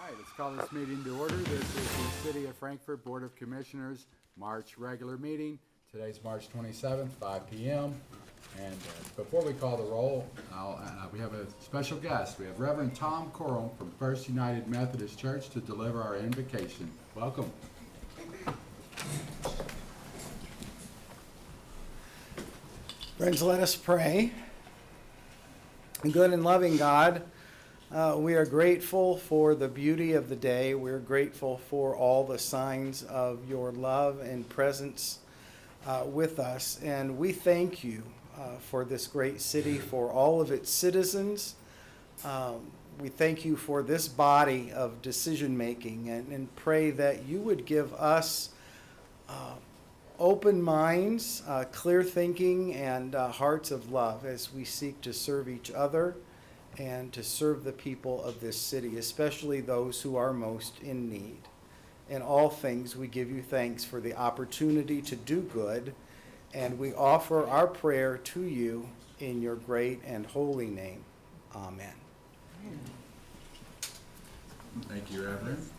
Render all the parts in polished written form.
right, let's call this meeting to order. This is the City of Frankfort Board of Commissioners March regular meeting. Today's March 27th, 5 p.m. And before we call the roll, we have a special guest. We have Reverend Tom Corum from First United Methodist Church to deliver our invocation. Welcome. Friends, let us pray. Good and loving God, we are grateful for the beauty of the day. We're grateful for all the signs of your love and presence with us. And we thank you for this great city, for all of its citizens. We thank you for this body of decision making and pray that you would give us open minds, clear thinking, and hearts of love as we seek to serve each other and to serve the people of this city, especially those who are most in need. In all things, we give you thanks for the opportunity to do good, and we offer our prayer to you in your great and holy name. Amen. Thank you, Reverend.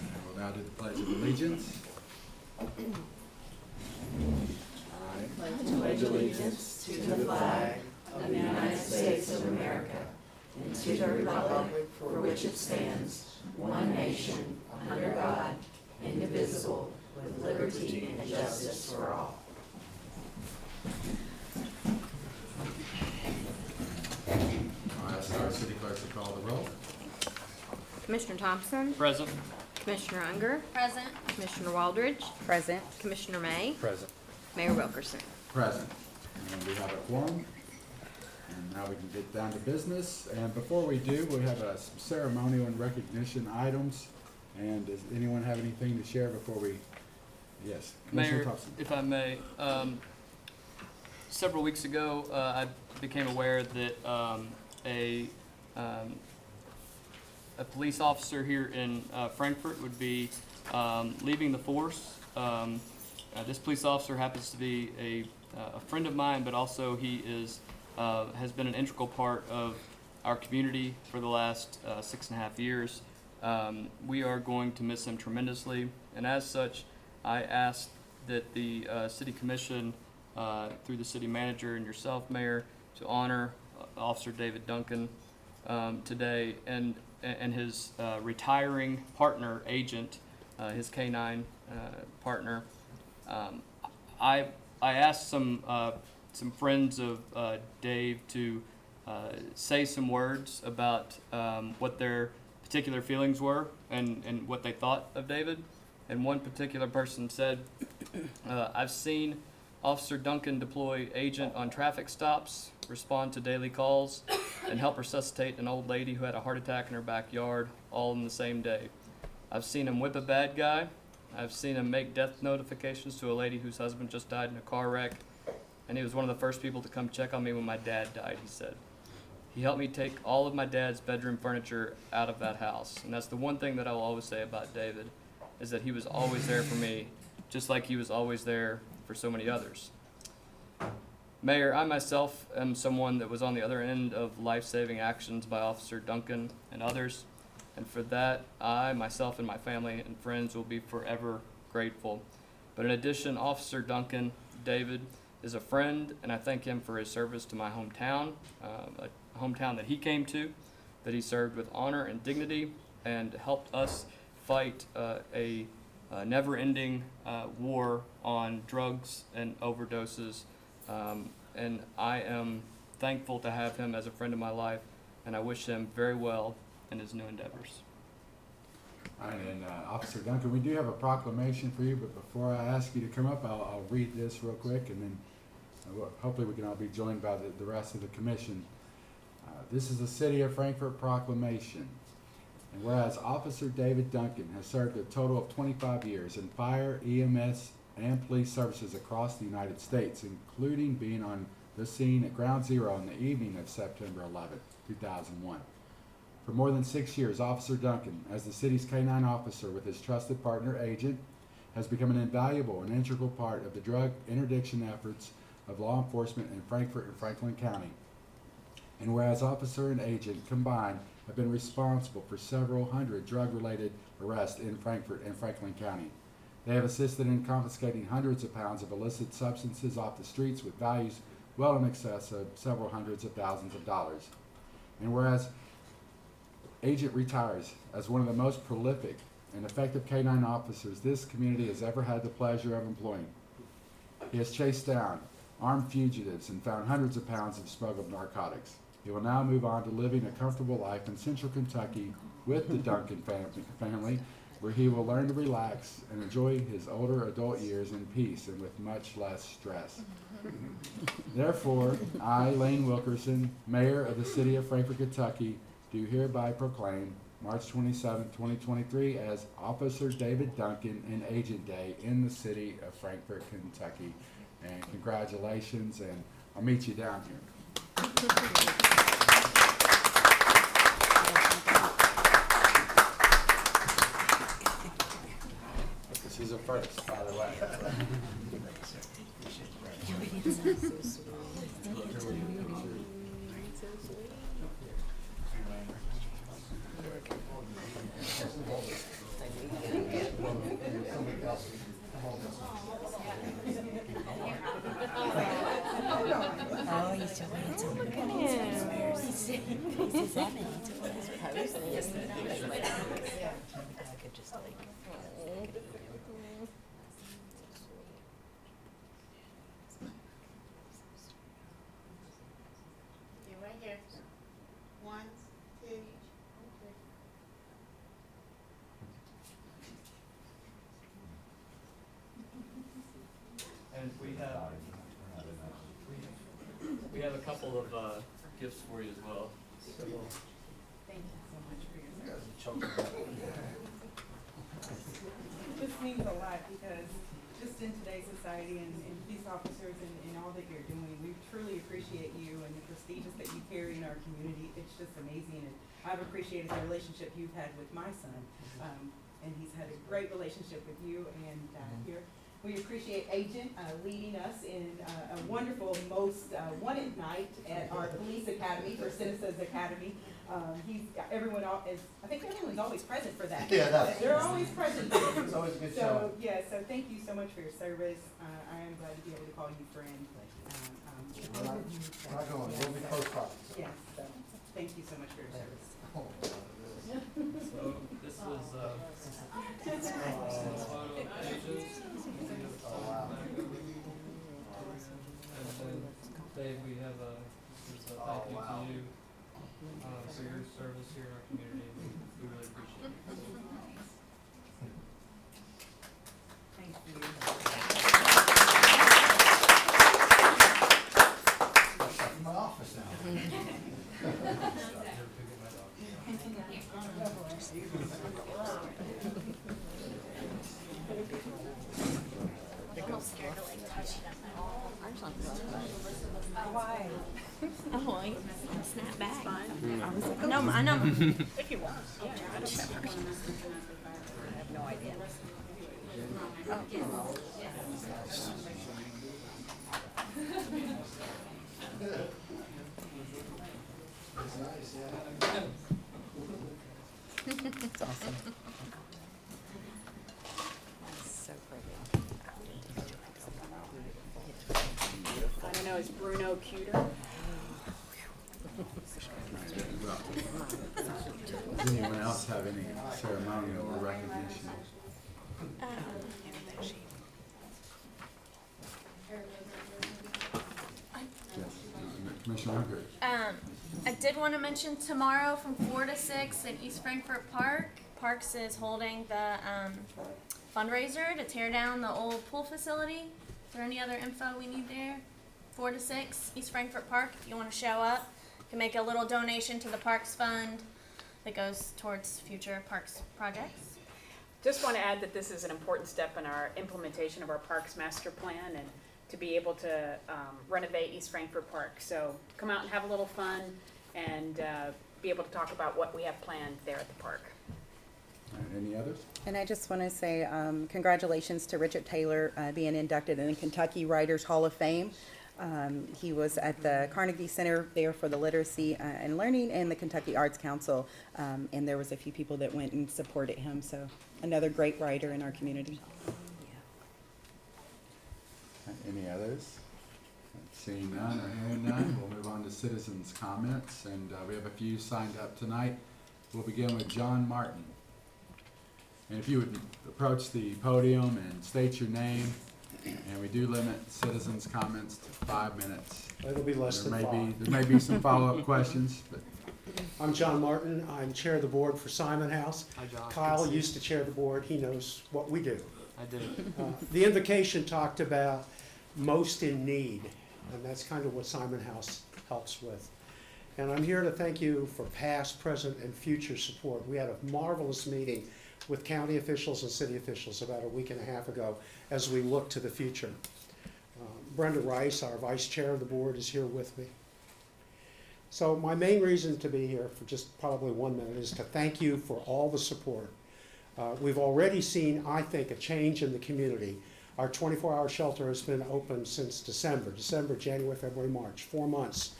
And we'll now do the Pledge of Allegiance. I pledge allegiance to the flag of the United States of America and to the republic for which it stands, one nation, under God, indivisible, with liberty and justice for all. I'll ask our city clerk to call the roll. Commissioner Thompson? Present. Commissioner Unger? Present. Commissioner Waldridge? Present. Commissioner May? Present. Mayor Wilkerson? Present. And we have a quorum. And now we can get down to business. And before we do, we have some ceremonial and recognition items. And does anyone have anything to share before we? Yes, Commissioner Mayor, Thompson. if I may, several weeks ago, I became aware that a police officer here in Frankfort would be leaving the force. This police officer happens to be a friend of mine, but also he has been an integral part of our community for the last 6.5 years. We are going to miss him tremendously, and as such, I asked that the City Commission, through the City Manager and yourself, Mayor, to honor Officer David Duncan today, and his retiring partner, agent, his K-9 partner. I asked some friends of Dave to say some words about what their particular feelings were and what they thought of David. And one particular person said, I've seen Officer Duncan deploy agent on traffic stops, respond to daily calls, and help resuscitate an old lady who had a heart attack in her backyard, all in the same day. I've seen him whip a bad guy. I've seen him make death notifications to a lady whose husband just died in a car wreck. And he was one of the first people to come check on me when my dad died, he said. He helped me take all of my dad's bedroom furniture out of that house. And that's the one thing that I will always say about David, is that he was always there for me, just like he was always there for so many others. Mayor, I myself am someone that was on the other end of life-saving actions by Officer Duncan and others, and for that, I, myself, and my family and friends will be forever grateful. But in addition, Officer Duncan, David, is a friend, and I thank him for his service to my hometown, a hometown that he came to, that he served with honor and dignity, and helped us fight a never-ending war on drugs and overdoses. And I am thankful to have him as a friend of my life, and I wish him very well in his new endeavors. All right, and Officer Duncan, we do have a proclamation for you, but before I ask you to come up, I'll read this real quick, and then hopefully we can all be joined by the rest of the commission. This is the City of Frankfort proclamation. And whereas Officer David Duncan has served a total of 25 years in fire, EMS, and police services across the United States, including being on the scene at Ground Zero on the evening of September 11, 2001. For more than 6 years, Officer Duncan, as the city's K-9 officer with his trusted partner agent, has become an invaluable and integral part of the drug interdiction efforts of law enforcement in Frankfort and Franklin County. And whereas officer and agent combined have been responsible for several hundred drug-related arrests in Frankfort and Franklin County. They have assisted in confiscating hundreds of pounds of illicit substances off the streets with values well in excess of several hundreds of thousands of dollars. And whereas Agent retires as one of the most prolific and effective K-9 officers this community has ever had the pleasure of employing, he has chased down armed fugitives and found hundreds of pounds of smuggled narcotics. He will now move on to living a comfortable life in central Kentucky with the Duncan family, where he will learn to relax and enjoy his older adult years in peace and with much less stress. Therefore, I, Lane Wilkerson, Mayor of the City of Frankfort, Kentucky, do hereby proclaim March 27, 2023 as Officer David Duncan and Agent Day in the City of Frankfort, Kentucky. And congratulations, and I'll meet you down here. This is a first, by the way. Oh, he's so handsome. Look at him. He's that many. I could just like. You right here. 1, 2, 3. And we have a couple of gifts for you as well. So Thank you so much for your service. This means a lot because just in today's society and police officers and all that you're doing, we truly appreciate you and the prestigious that you carry in our community. It's just amazing, and I've appreciated the relationship you've had with my son, and he's had a great relationship with you. And here we appreciate Agent leading us in a wonderful, most wanted night at our police academy for Citizens Academy. He's got everyone I think everyone's always present for that. Yeah, They're always present. It's always a good show. So, yeah, so thank you so much for your service. I am glad to be able to call you friend. We're not going, we'll be close talking. Yes, so thank you so much for your service. So this was photo pages. Oh, wow. And then Dave, we have a thank you to you for your service here in our community. We really appreciate it. Thank you. In my office now. Scared to like touch it at all. Why? Oh, I snap back. No, I know. If you want. Yeah, I have no idea. It's awesome. That's so pretty. I don't know, is Bruno cuter? Does anyone else have any ceremonial or recognition? Yes, Commissioner Unger. I did want to mention tomorrow from 4 to 6 at East Frankfort Park. Parks is holding the fundraiser to tear down the old pool facility. Is there any other info we need there? 4 to 6, East Frankfort Park. If you want to show up, you can make a little donation to the Parks Fund that goes towards future parks projects. Just want to add that this is an important step in our implementation of our Parks Master Plan and to be able to renovate East Frankfort Park. So come out and have a little fun and be able to talk about what we have planned there at the park. All right, any others? And I just want to say congratulations to Richard Taylor being inducted in the Kentucky Writers Hall of Fame. He was at the Carnegie Center there for the Literacy and Learning and the Kentucky Arts Council. And there was a few people that went and supported him. So another great writer in our community. Any others? Seeing none or hearing none, we'll move on to citizens' comments, and we have a few signed up tonight. We'll begin with John Martin. And if you would approach the podium and state your name, and we do limit citizens' comments to 5 minutes. It'll be less than 5. There may be some follow-up questions, but I'm John Martin. I'm chair of the board for Simon House. Hi, Josh. Kyle used to chair the board. He knows what we do. I did. The invocation talked about most in need, and that's kind of what Simon House helps with. And I'm here to thank you for past, present, and future support. We had a marvelous meeting with county officials and city officials about a week and a half ago as we look to the future. Brenda Rice, our vice chair of the board, is here with me. So my main reason to be here for just probably 1 minute is to thank you for all the support. We've already seen, I think, a change in the community. Our 24-hour shelter has been open since December, January, February, March, 4 months,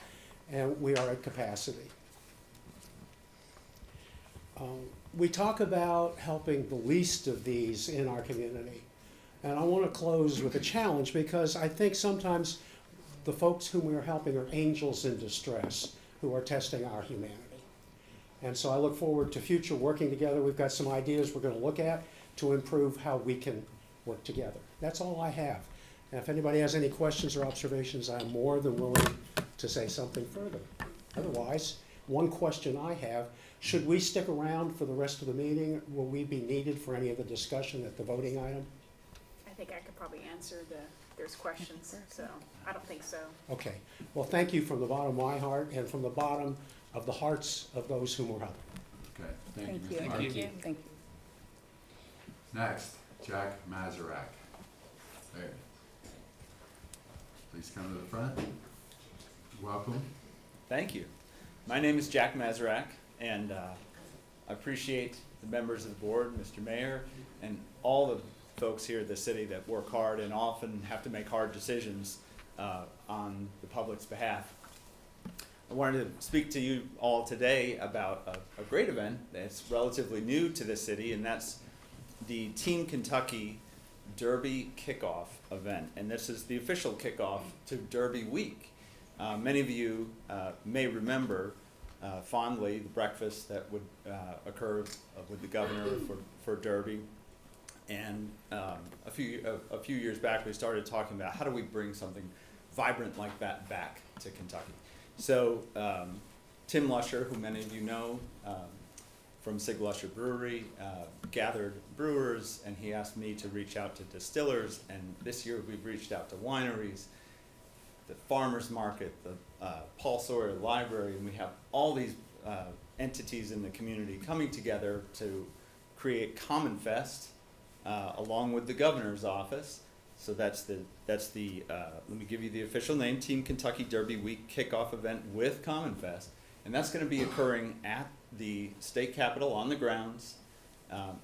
and we are at capacity. We talk about helping the least of these in our community, and I want to close with a challenge because I think sometimes the folks whom we are helping are angels in distress who are testing our humanity. And so I look forward to future working together. We've got some ideas we're going to look at to improve how we can work together. That's all I have. And if anybody has any questions or observations, I'm more than willing to say something further. Otherwise, one question I have, should we stick around for the rest of the meeting? Will we be needed for any of the discussion at the voting item? I think I could probably answer there's questions, so I don't think so. Okay. Well, thank you from the bottom of my heart and from the bottom of the hearts of those whom we're helping. okay, thank you, Thank Mr. you. Martin. Thank you. Thank you. Next, Jack Mazarak. There. Please come to the front. Welcome. Thank you. My name is Jack Mazarak, and I appreciate the members of the board, Mr. Mayor, and all the folks here at the city that work hard and often have to make hard decisions on the public's behalf. I wanted to speak to you all today about a great event that's relatively new to the city, and that's the Team Kentucky Derby Kickoff event. And this is the official kickoff to Derby Week. Many of you may remember fondly the breakfast that would occur with the governor for Derby. And a few years back, we started talking about how do we bring something vibrant like that back to Kentucky. So Tim Lusher, who many of you know from Sig Lusher Brewery, gathered brewers, and he asked me to reach out to distillers. And this year we've reached out to wineries, the farmers market, the Paul Sawyer Library, and we have all these entities in the community coming together to create Common Fest along with the governor's office. So that's the let me give you the official name, Team Kentucky Derby Week Kickoff Event with Common Fest, and that's going to be occurring at the state capitol on the grounds.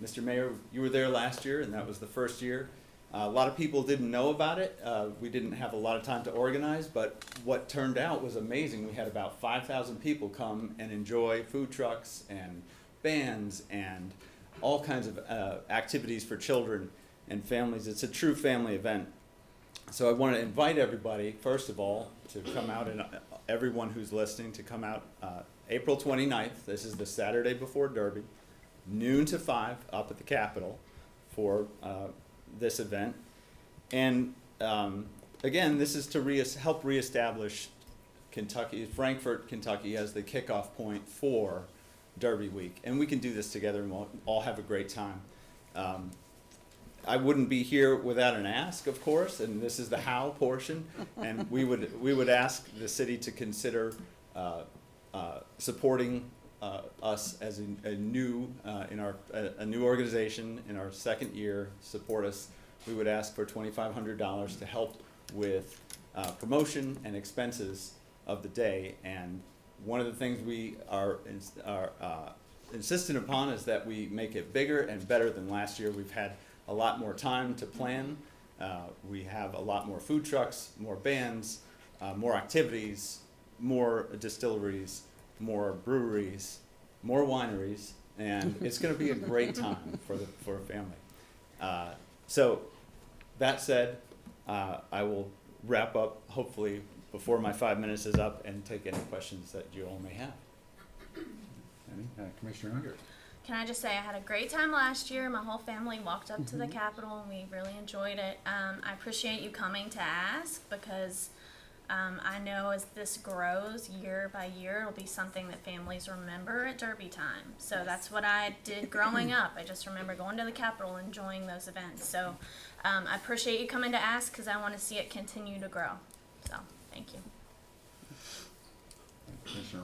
Mr. Mayor, you were there last year, and that was the first year. A lot of people didn't know about it. We didn't have a lot of time to organize, but what turned out was amazing. We had about 5,000 people come and enjoy food trucks and bands and all kinds of activities for children and families. It's a true family event. So I want to invite everybody, first of all, to come out, and everyone who's listening to come out April 29th. This is the Saturday before Derby, noon to 5 up at the Capitol for this event. And again, this is to help reestablish Frankfort, Kentucky as the kickoff point for Derby Week. And we can do this together and we'll all have a great time. I wouldn't be here without an ask, of course, and this is the how portion. And we would ask the city to consider supporting us as a new organization in our second year. Support us. We would ask for $2,500 to help with promotion and expenses of the day. And one of the things we are insistent upon is that we make it bigger and better than last year. We've had a lot more time to plan. We have a lot more food trucks, more bands, more activities, more distilleries, more breweries, more wineries, and it's going to be a great time for a family. So that said, I will wrap up hopefully before my 5 minutes is up and take any questions that you all may have. Commissioner Unger. Can I just say I had a great time last year. My whole family walked up to the Capitol and we really enjoyed it. I appreciate you coming to ask because I know as this grows year by year, it'll be something that families remember at Derby time. So that's what I did growing up. I just remember going to the Capitol, enjoying those events. So I appreciate you coming to ask because I want to see it continue to grow. So thank you.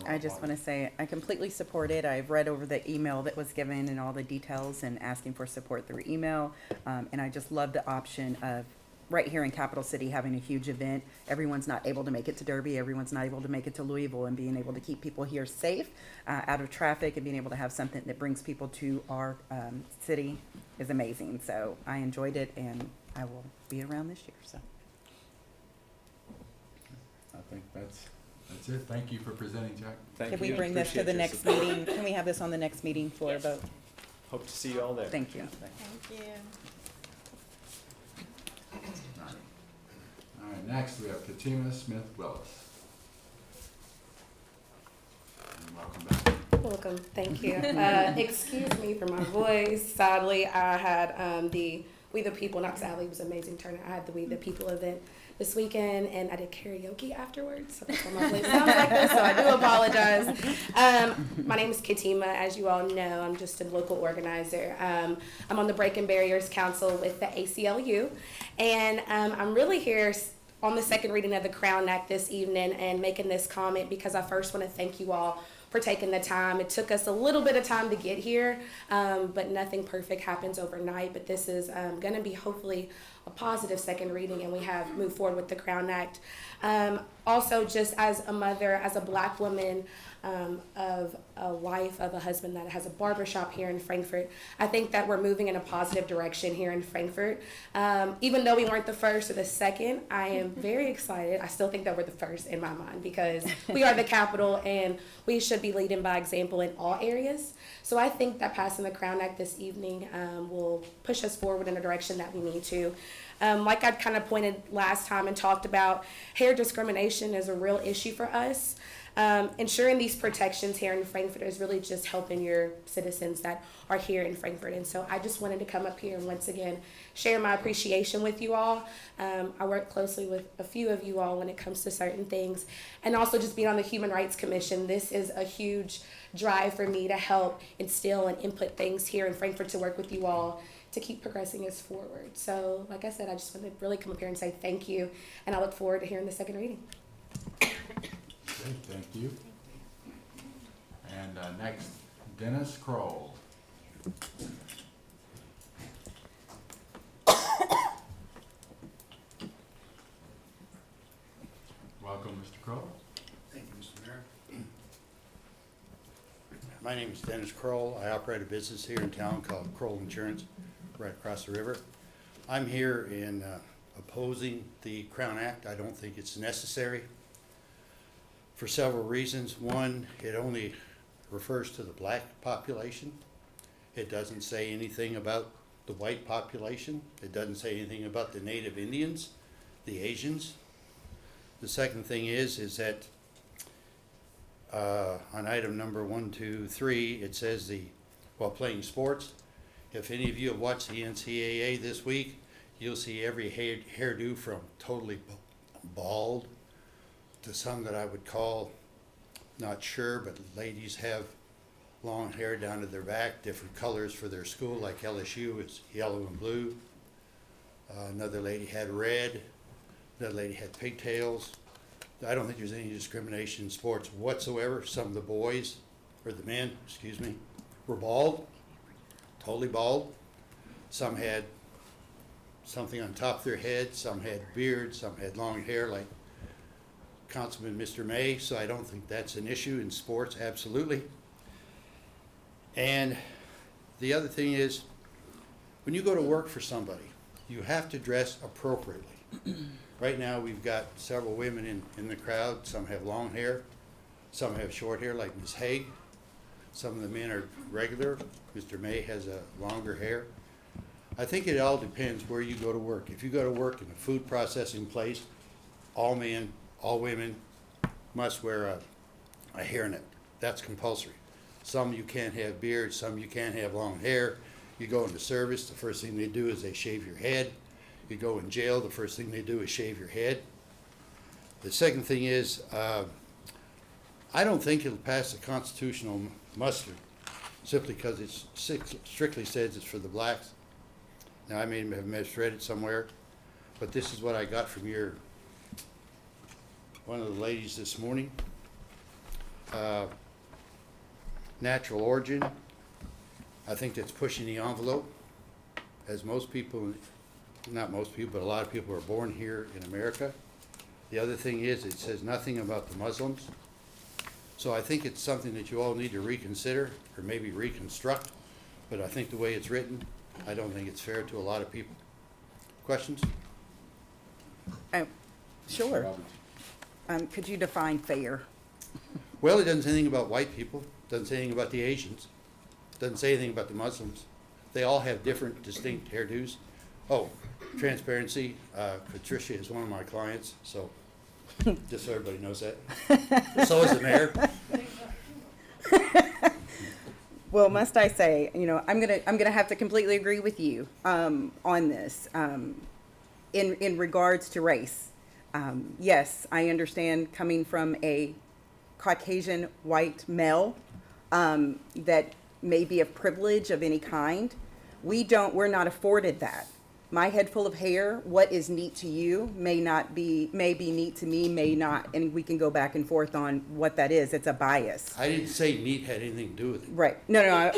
I just want to say I completely support it. I've read over the email that was given and all the details and asking for support through email. And I just love the option of right here in Capital City having a huge event. Everyone's not able to make it to Derby. Everyone's not able to make it to Louisville, and being able to keep people here safe, out of traffic, and being able to have something that brings people to our city is amazing. So I enjoyed it, and I will be around this year. So I think that's it. Thank you for presenting, Jack. Thank can you. we bring this to Appreciate the your next support. meeting? Can we have this on the next meeting for a vote? Hope to see you all there. Thank you. Thank you. All right, next we have Katima Smith-Willis. And welcome back. Welcome, thank you. Excuse me for my voice. Sadly, I had the We the People, not sadly, it was an amazing turnout. I had the We the People event this weekend, and I did karaoke afterwards, so that's why my voice sounds like this, so I do apologize. My name is Katima, as you all know. I'm just a local organizer. I'm on the Breaking Barriers Council with the ACLU, and I'm really here on the second reading of the Crown Act this evening and making this comment because I first want to thank you all for taking the time. It took us a little bit of time to get here, but nothing perfect happens overnight. But this is going to be hopefully a positive second reading, and we have moved forward with the Crown Act. Also, just as a mother, as a Black woman, of a wife of a husband that has a barbershop here in Frankfort, I think that we're moving in a positive direction here in Frankfort. Even though we weren't the first or the second, I am very excited. I still think that we're the first in my mind because we are the capital and we should be leading by example in all areas. So I think that passing the Crown Act this evening will push us forward in a direction that we need to. Like I kind of pointed last time and talked about, hair discrimination is a real issue for us. Ensuring these protections here in Frankfort is really just helping your citizens that are here in Frankfort. And so I just wanted to come up here and once again share my appreciation with you all. I work closely with a few of you all when it comes to certain things. And also just being on the Human Rights Commission, this is a huge drive for me to help instill and input things here in Frankfort to work with you all to keep progressing us forward. So like I said, I just want to really come up here and say thank you. And I look forward to hearing the second reading. Okay, thank you. And next, Dennis Kroll. Welcome, Mr. Kroll. Thank you, Mr. Mayor. My name is Dennis Kroll. I operate a business here in town called Kroll Insurance, right across the river. I'm here in opposing the Crown Act. I don't think it's necessary for several reasons. One, it only refers to the Black population. It doesn't say anything about the white population. It doesn't say anything about the Native Indians, the Asians. The second thing is that on item number 1, 2, 3, it says while playing sports. If any of you have watched the NCAA this week, you'll see every hairdo from totally bald to some that I would call, not sure, but ladies have long hair down to their back, different colors for their school, like LSU is yellow and blue. Another lady had red. Another lady had pigtails. I don't think there's any discrimination in sports whatsoever. Some of the boys, or the men, excuse me, were bald, totally bald. Some had something on top of their head. Some had beards. Some had long hair like Councilman Mr. May, so I don't think that's an issue in sports, absolutely. And the other thing is, when you go to work for somebody, you have to dress appropriately. Right now, we've got several women in the crowd. Some have long hair, some have short hair like Ms. Haig. Some of the men are regular. Mr. May has a longer hair. I think it all depends where you go to work. If you go to work in a food processing place, all men, all women must wear a hairnet. That's compulsory. Some you can't have beards, some you can't have long hair. You go into service, the first thing they do is they shave your head. You go in jail, the first thing they do is shave your head. The second thing is, I don't think it'll pass the constitutional muster simply because it strictly says it's for the blacks. Now, I may have misread it somewhere, but this is what I got from one of the ladies this morning. Natural origin, I think that's pushing the envelope. As most people, not most people, but a lot of people are born here in America. The other thing is, it says nothing about the Muslims. So I think it's something that you all need to reconsider, or maybe reconstruct, but I think the way it's written, I don't think it's fair to a lot of people. Questions? Sure. Could you define fair? Well, it doesn't say anything about white people, doesn't say anything about the Asians, doesn't say anything about the Muslims. They all have different distinct hairdos. Oh, transparency, Patricia is one of my clients, so just so everybody knows that. So is the mayor. Well, must I say, I'm gonna have to completely agree with you on this in regards to race. Yes, I understand coming from a Caucasian white male that may be of privilege of any kind. We're not afforded that. My head full of hair, what is neat to you may be neat to me, may not, and we can go back and forth on what that is. It's a bias. I didn't say neat had anything to do with it. Right. No,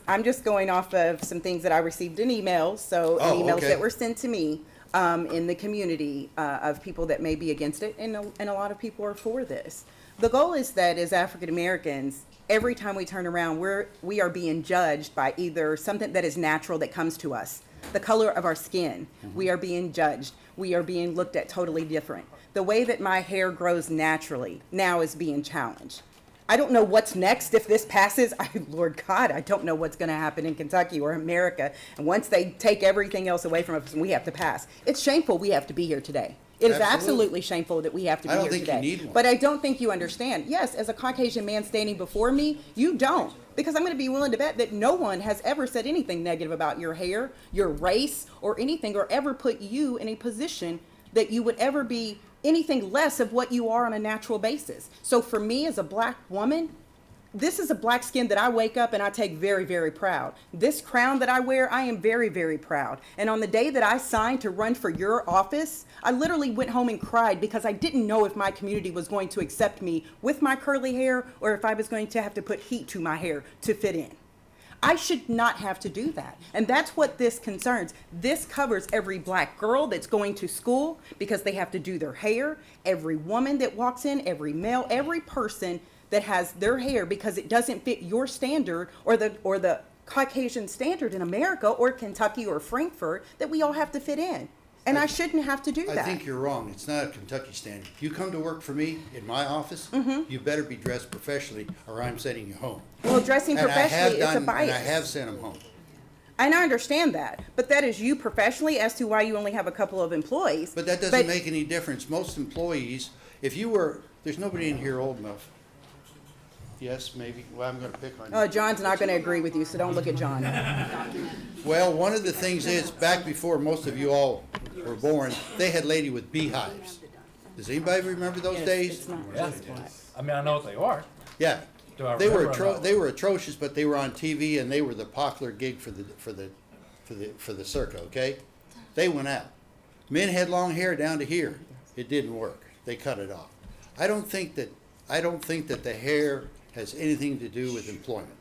I'm just going off of some things that I received in emails, emails okay. that were sent to me in the community of people that may be against it, and a lot of people are for this. The goal is that as African Americans, every time we turn around, we are being judged by either something that is natural that comes to us. The color of our skin, we are being judged. We are being looked at totally different. The way that my hair grows naturally now is being challenged. I don't know what's next if this passes. Lord God, I don't know what's going to happen in Kentucky or America. And once they take everything else away from us and we have to pass, it's shameful we have to be here today. It is absolutely shameful that we have to be here today. I don't think you need one. But I don't think you understand. Yes, as a Caucasian man standing before me, you don't. Because I'm going to be willing to bet that no one has ever said anything negative about your hair, your race, or anything, or ever put you in a position that you would ever be anything less of what you are on a natural basis. So for me as a black woman, this is a black skin that I wake up and I take very, very proud. This crown that I wear, I am very, very proud. And on the day that I signed to run for your office, I literally went home and cried because I didn't know if my community was going to accept me with my curly hair or if I was going to have to put heat to my hair to fit in. I should not have to do that. And that's what this concerns. This covers every black girl that's going to school because they have to do their hair, every woman that walks in, every male, every person that has their hair because it doesn't fit your standard or the Caucasian standard in America or Kentucky or Frankfort that we all have to fit in. And I shouldn't have to do that. I think you're wrong. It's not a Kentucky standard. You come to work for me in my office, you better be dressed professionally or I'm sending you home. Well, dressing professionally is a bias. And I have sent them home. And I understand that, but that is you professionally as to why you only have a couple of employees. But that doesn't make any difference. Most employees, there's nobody in here old enough. Yes, maybe. Well, I'm going to pick on you. John's not going to agree with you, so don't look at John. Well, one of the things is, back before most of you all were born, they had lady with beehives. Does anybody remember those days? Yeah. I mean, I know what they are. Yeah. They were atrocious, but they were on TV and they were the popular gig for the circa. Okay, they went out. Men had long hair down to here. It didn't work. They cut it off. I don't think that the hair has anything to do with employment.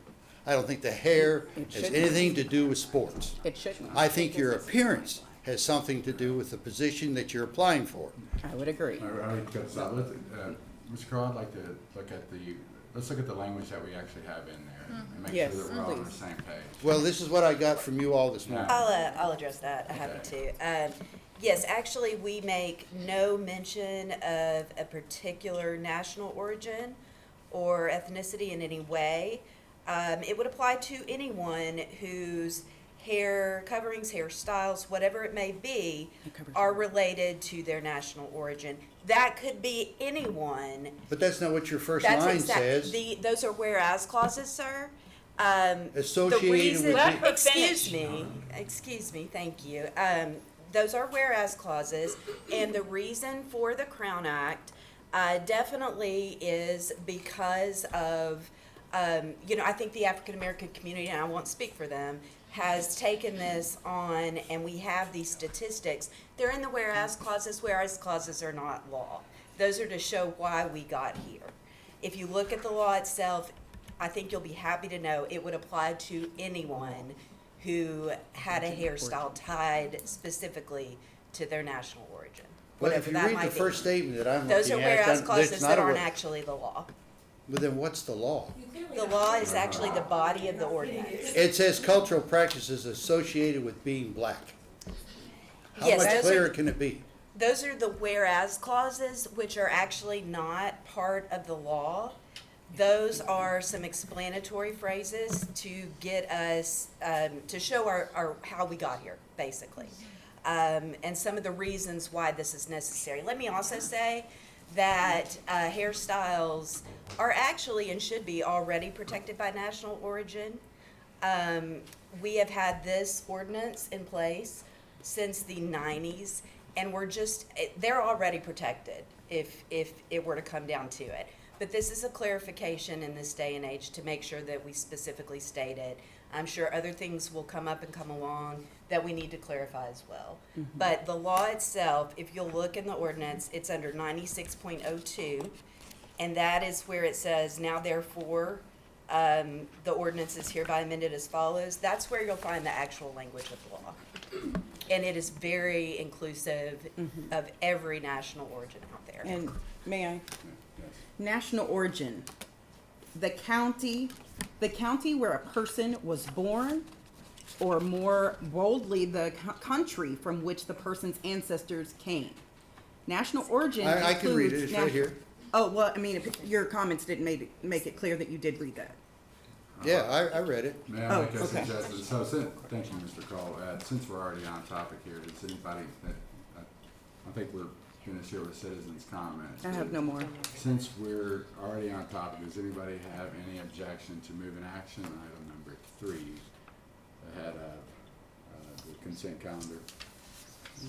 I don't think the hair has anything to do with sports. It shouldn't. I think your appearance has something to do with the position that you're applying for. I would agree. Mr. Crowe, I'd like to let's look at the language that we actually have in there and make sure that we're all on the same page. Well, this is what I got from you all this morning. I'll address that. I'm happy to. Yes, actually, we make no mention of a particular national origin or ethnicity in any way. It would apply to anyone whose hair coverings, hairstyles, whatever it may be, are related to their national origin. That could be anyone. But that's not what your first That's line exact- says. Those are whereas clauses, sir. The Associated reason, with. Let her excuse me, thank you. Those are whereas clauses, and the reason for the Crown Act definitely is because of, I think the African American community, and I won't speak for them, has taken this on, and we have these statistics. They're in the whereas clauses. Whereas clauses are not law. Those are to show why we got here. If you look at the law itself, I think you'll be happy to know it would apply to anyone who had a hairstyle tied specifically to their national origin. Well, Whatever if you that read might the first be. statement that I'm Those are looking at, whereas it's clauses not that a aren't word. actually the law. But then what's the law? The law is actually the body of the ordinance. It says cultural practices associated with being black. How Yes, much those clearer are- can it be? Those are the whereas clauses, which are actually not part of the law. Those are some explanatory phrases to get us, to show our how we got here, basically. And some of the reasons why this is necessary. Let me also say that hairstyles are actually and should be already protected by national origin. We have had this ordinance in place since the 90s, and they're already protected if it were to come down to it. But this is a clarification in this day and age to make sure that we specifically state it. I'm sure other things will come up and come along that we need to clarify as well. But the law itself, if you'll look in the ordinance, it's under 96.02, and that is where it says, now therefore, the ordinance is hereby amended as follows. That's where you'll find the actual language of the law. And it is very inclusive of every national origin out there. And may I? Yes. National origin, the county where a person was born, or more boldly, the country from which the person's ancestors came. National origin I can read includes it, it's right here. Oh, well, I mean, if your comments didn't make it clear that you did read that. Yeah, I read it. May I make a okay. suggestion? Thank you, Mr. Cole. Since we're already on topic here, does anybody, I think we're finished here with citizens' comments. I have no more. Since we're already on topic, does anybody have any objection to moving action item number 3 ahead of the consent calendar?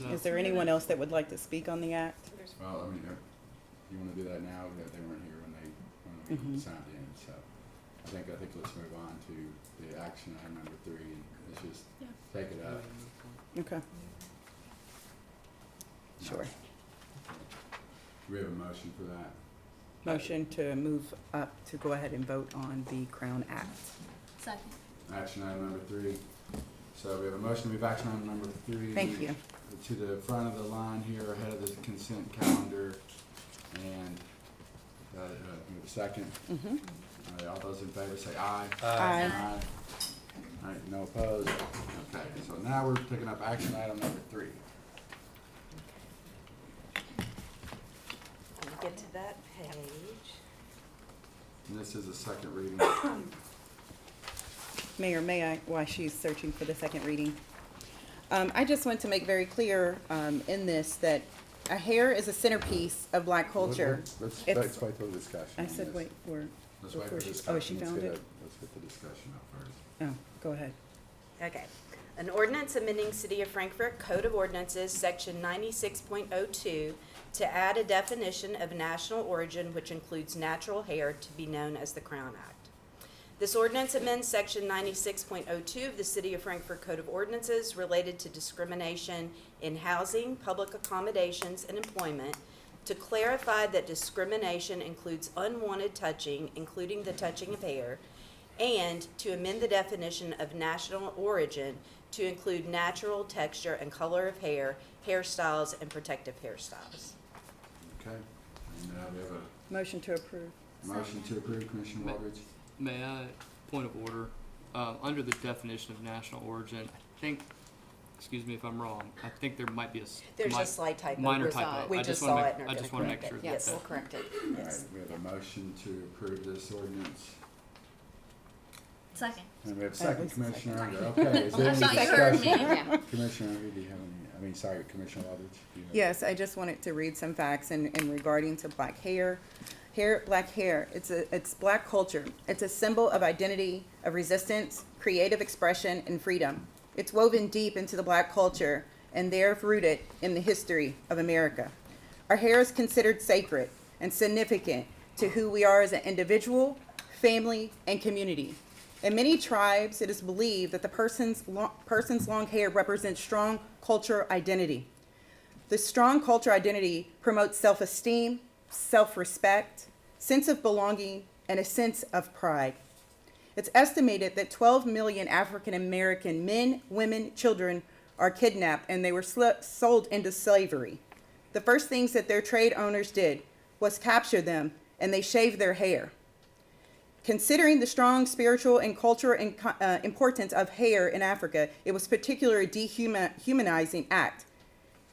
No. Is there anyone else that would like to speak on the act? Well, I mean, you wanna do that now? They weren't here when we signed in, so I think let's move on to the action item number 3 and let's just take it up. Okay. Sure. Do we have a motion for that? Motion to move up to go ahead and vote on the Crown Act. Second. Action item number 3. So we have a motion to move action item number 3. Thank you. To the front of the line here, ahead of the consent calendar, and, we have a second. Mm-hmm. All right, all those in favor say aye. Aye. All right, no opposed. Okay, so now we're picking up action item number 3. Let me get to that page. And this is a second reading. Mayor, may I, while she's searching for the second reading, I just want to make very clear in this that a hair is a centerpiece of Black culture. Let's It's- wait for the discussion. I on said this. wait for, Let's wait before for she, discussion. oh, she Let's found get it? Let's get the discussion up first. Oh, go ahead. Okay. An ordinance amending City of Frankfort Code of Ordinances, Section 96.02, to add a definition of national origin which includes natural hair to be known as the Crown Act. This ordinance amends Section 96.02 of the City of Frankfort Code of Ordinances related to discrimination in housing, public accommodations, and employment to clarify that discrimination includes unwanted touching, including the touching of hair, and to amend the definition of national origin to include natural texture and color of hair, hairstyles, and protective hairstyles. Okay, and we have a Motion to approve. motion to approve, Commissioner Waldridge. May I, point of order, under the definition of national origin, I think excuse me if I'm wrong, I think there might be There's a slight typo. minor typo. We I just wanna saw make- it and are I gonna just wanna make correct sure it. that Yes, that- we'll correct it. All right, Yes. we have a motion to approve this ordinance. Second. And we have a At second, least a Commissioner second. Unger. Okay, is there I any thought you heard me. discussion? Yeah. Commissioner Unger, do you have any, sorry, Commissioner Aldridge? do you have- Yes, I just wanted to read some facts in regarding to black hair. Black hair, it's black culture. It's a symbol of identity, of resistance, creative expression, and freedom. It's woven deep into the black culture and there rooted in the history of America. Our hair is considered sacred and significant to who we are as an individual, family, and community. In many tribes, it is believed that the person's long hair represents strong cultural identity. The strong cultural identity promotes self-esteem, self-respect, sense of belonging, and a sense of pride. It's estimated that 12 million African American men, women, children are kidnapped and they were sold into slavery. The first things that their trade owners did was capture them and they shaved their hair. Considering the strong spiritual and cultural importance of hair in Africa, it was particularly a dehumanizing act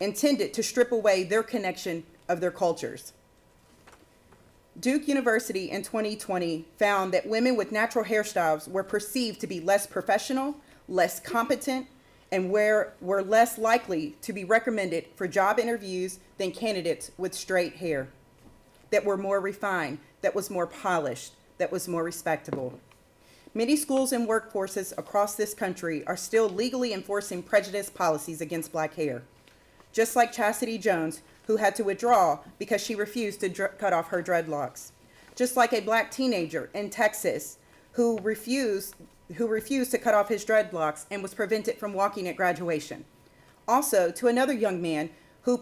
intended to strip away their connection of their cultures. Duke University in 2020 found that women with natural hairstyles were perceived to be less professional, less competent, and were less likely to be recommended for job interviews than candidates with straight hair, that were more refined, that was more polished, that was more respectable. Many schools and workforces across this country are still legally enforcing prejudice policies against black hair. Just like Chastity Jones, who had to withdraw because she refused to cut off her dreadlocks. Just like a black teenager in Texas who refused to cut off his dreadlocks and was prevented from walking at graduation. Also, to another young man who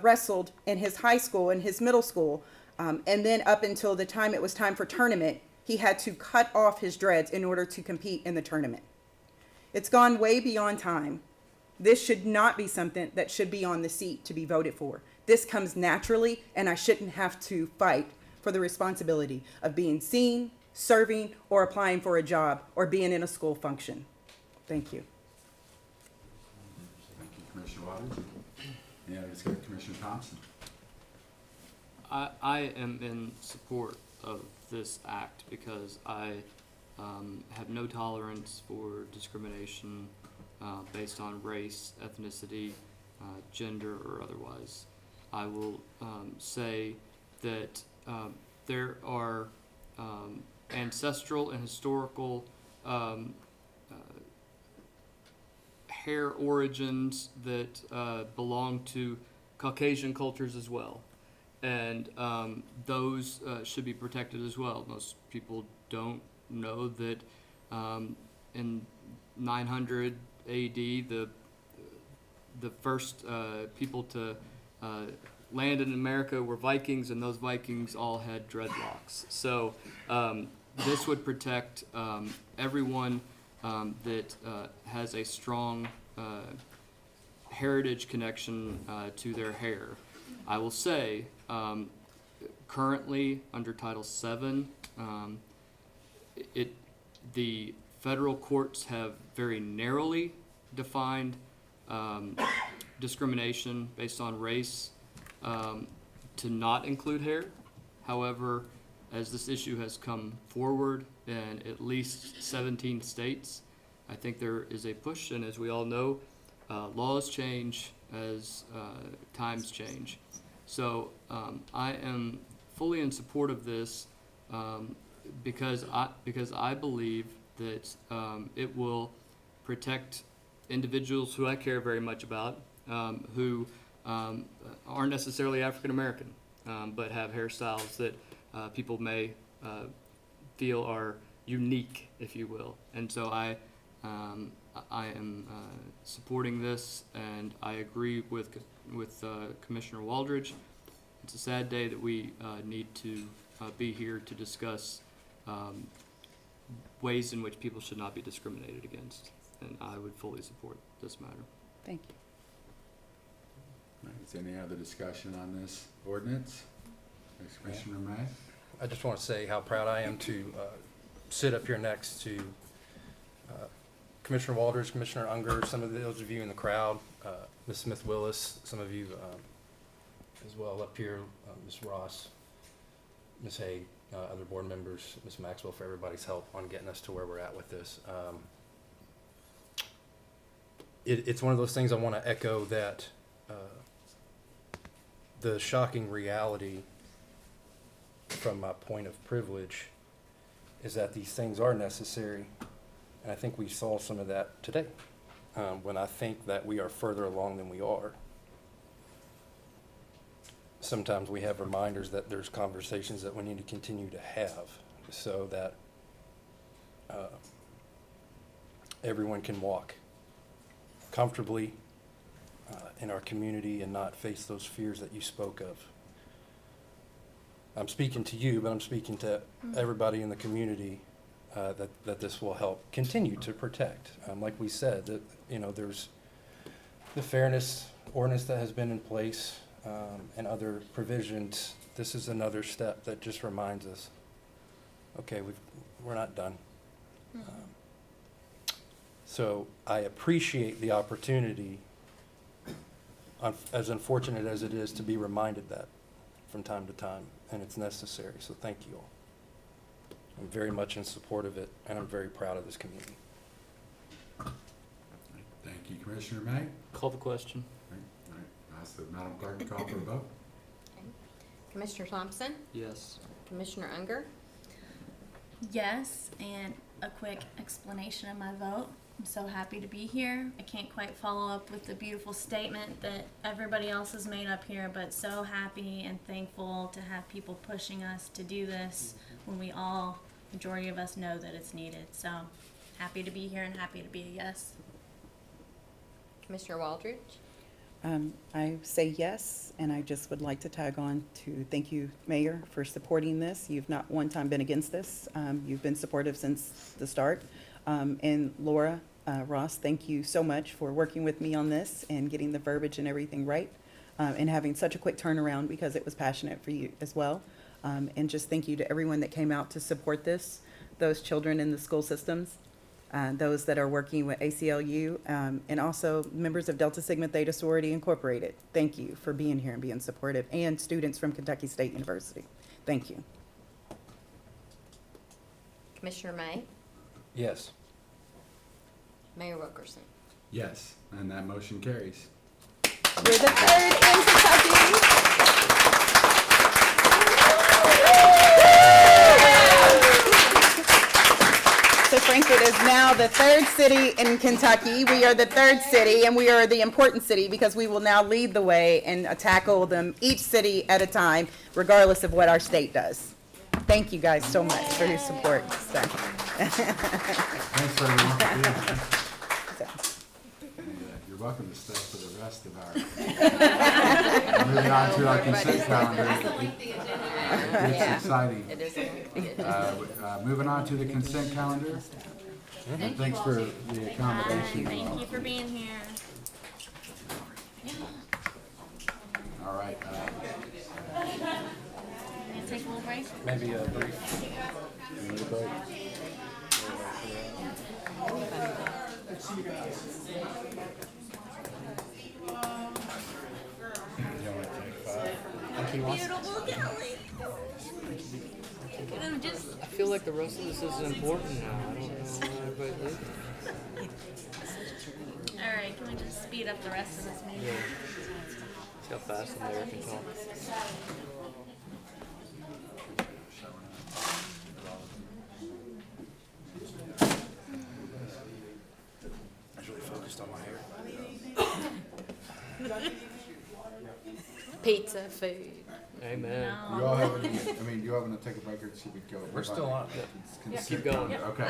wrestled in his high school and his middle school, and then up until the time it was time for tournament, he had to cut off his dreads in order to compete in the tournament. It's gone way beyond time. This should not be something that should be on the seat to be voted for. This comes naturally, and I shouldn't have to fight for the responsibility of being seen, serving, or applying for a job, or being in a school function. Thank you. Thank you, Commissioner Waters. Yeah, let's go to Commissioner Thompson. I am in support of this act because I have no tolerance for discrimination based on race, ethnicity, gender, or otherwise. I will say that there are ancestral and historical hair origins that belong to Caucasian cultures as well. And those should be protected as well. Most people don't know that in 900 AD, the first people to land in America were Vikings, and those Vikings all had dreadlocks. So this would protect everyone that has a strong heritage connection to their hair. I will say, currently under Title VII, the federal courts have very narrowly defined discrimination based on race to not include hair. However, as this issue has come forward in at least 17 states, I think there is a push, and as we all know, laws change as times change. So I am fully in support of this because I believe that it will protect individuals who I care very much about, who aren't necessarily African American, but have hairstyles that people may feel are unique, if you will. And so I am supporting this, and I agree with Commissioner Waldridge. It's a sad day that we need to be here to discuss ways in which people should not be discriminated against, and I would fully support this matter. Thank you. All right, is there any other discussion on this ordinance? Commissioner May? I just want to say how proud I am to sit up here next to Commissioner Walters, Commissioner Unger, some of those of you in the crowd, Ms. Smith Willis, some of you as well up here, Ms. Ross, Ms. Hay, other board members, Ms. Maxwell, for everybody's help on getting us to where we're at with this. It's one of those things I want to echo that the shocking reality from my point of privilege is that these things are necessary. And I think we saw some of that today when I think that we are further along than we are. Sometimes we have reminders that there's conversations that we need to continue to have so that everyone can walk comfortably in our community and not face those fears that you spoke of. I'm speaking to you, but I'm speaking to everybody in the community that this will help continue to protect. Like we said, that there's the fairness ordinance that has been in place and other provisions. This is another step that just reminds us, okay, we're not done. So I appreciate the opportunity, as unfortunate as it is, to be reminded that from time to time, and it's necessary. So thank you all. I'm very much in support of it, and I'm very proud of this community. Thank you, Commissioner May. Call the question. All right. Ask the Madam Clerk to call for a vote. Commissioner Thompson, Yes. Commissioner Unger, Yes, and a quick explanation of my vote. I'm so happy to be here. I can't quite follow up with the beautiful statement that everybody else has made up here, but so happy and thankful to have people pushing us to do this when we all, majority of us, know that it's needed. So happy to be here and happy to be a yes. Commissioner Waldridge, I say yes, and I just would like to tag on to thank you, Mayor, for supporting this. You've not one time been against this. You've been supportive since the start. And Laura, Ross, thank you so much for working with me on this and getting the verbiage and everything right, and having such a quick turnaround because it was passionate for you as well. And just thank you to everyone that came out to support this, those children in the school systems, those that are working with ACLU, and also members of Delta Sigma Theta Sorority Incorporated. Thank you for being here and being supportive, and students from Kentucky State University. Thank you. Commissioner May, Yes. Mayor Wilkerson. Yes, and that motion carries. We're the third in Kentucky. So Frankfort is now the third city in Kentucky. We are the third city, and we are the important city because we will now lead the way and tackle them each city at a time, regardless of what our state does. Thank you guys so much for your support. So. Thanks for everyone for being here. You're welcome to stay for the rest of our. Moving on to our consent calendar. It's exciting. It is. Moving on to the consent calendar. And thanks for the accommodation. Thank you for being here. All right. Take a little break. Maybe a brief. Beautiful Kelly. I'm just. I feel like the rest of this is important now. I don't know why everybody did. All right, can we just speed up the rest of this meeting? Yeah. See how fast the mayor can talk. I was really focused on my hair. Pizza, food. Amen. You all have any, you all want to take a break or should we go? We're still on. Consent Keep going. calendar. Okay.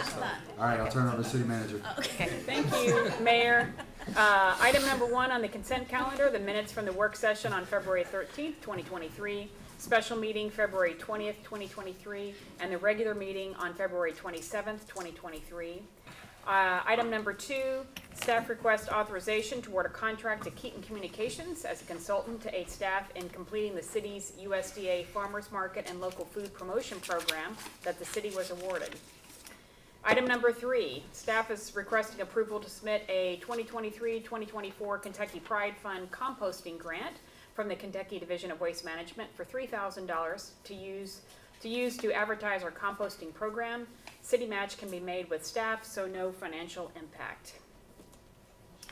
All right, I'll turn it over to City Manager. Okay, thank you, Mayor. Item number 1 on the consent calendar, the minutes from the work session on February 13th, 2023, special meeting February 20th, 2023, and the regular meeting on February 27th, 2023. Item number 2, staff request authorization to award a contract to Keaton Communications as a consultant to aid staff in completing the city's USDA Farmers Market and Local Food Promotion Program that the city was awarded. Item number 3, staff is requesting approval to submit a 2023-2024 Kentucky Pride Fund composting grant from the Kentucky Division of Waste Management for $3,000 to use to advertise our composting program. City match can be made with staff, so no financial impact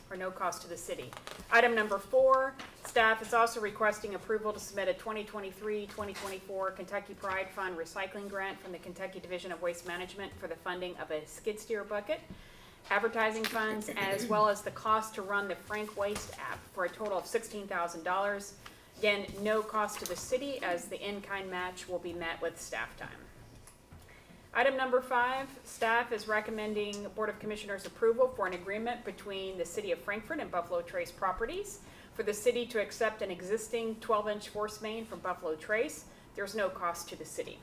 or no cost to the city. Item number 4, staff is also requesting approval to submit a 2023-2024 Kentucky Pride Fund recycling grant from the Kentucky Division of Waste Management for the funding of a skid steer bucket, advertising funds, as well as the cost to run the Frank Waste app for a total of $16,000. Again, no cost to the city as the in-kind match will be met with staff time. Item number 5, staff is recommending Board of Commissioners approval for an agreement between the City of Frankfort and Buffalo Trace Properties for the city to accept an existing 12-inch force main from Buffalo Trace. There's no cost to the city.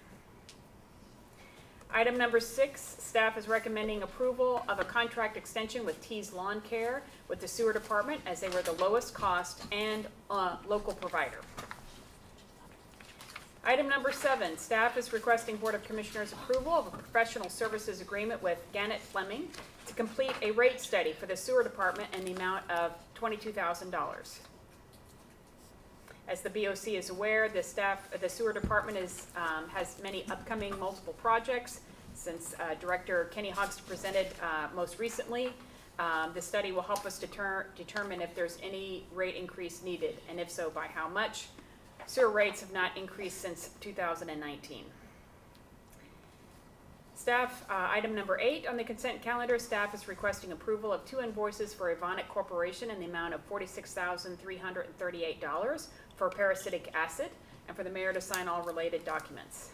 Item number 6, staff is recommending approval of a contract extension with Tees Lawn Care with the Sewer Department as they were the lowest cost and local provider. Item number 7, staff is requesting Board of Commissioners approval of a professional services agreement with Gannett Fleming to complete a rate study for the Sewer Department in the amount of $22,000. As the BOC is aware, the Sewer Department has many upcoming multiple projects. Since Director Kenny Hogston presented most recently, the study will help us determine if there's any rate increase needed, and if so, by how much. Sewer rates have not increased since 2019. Staff, item number 8 on the consent calendar, staff is requesting approval of 2 invoices for Evonik Corporation in the amount of $46,338 for parasitic acid, and for the mayor to sign all related documents.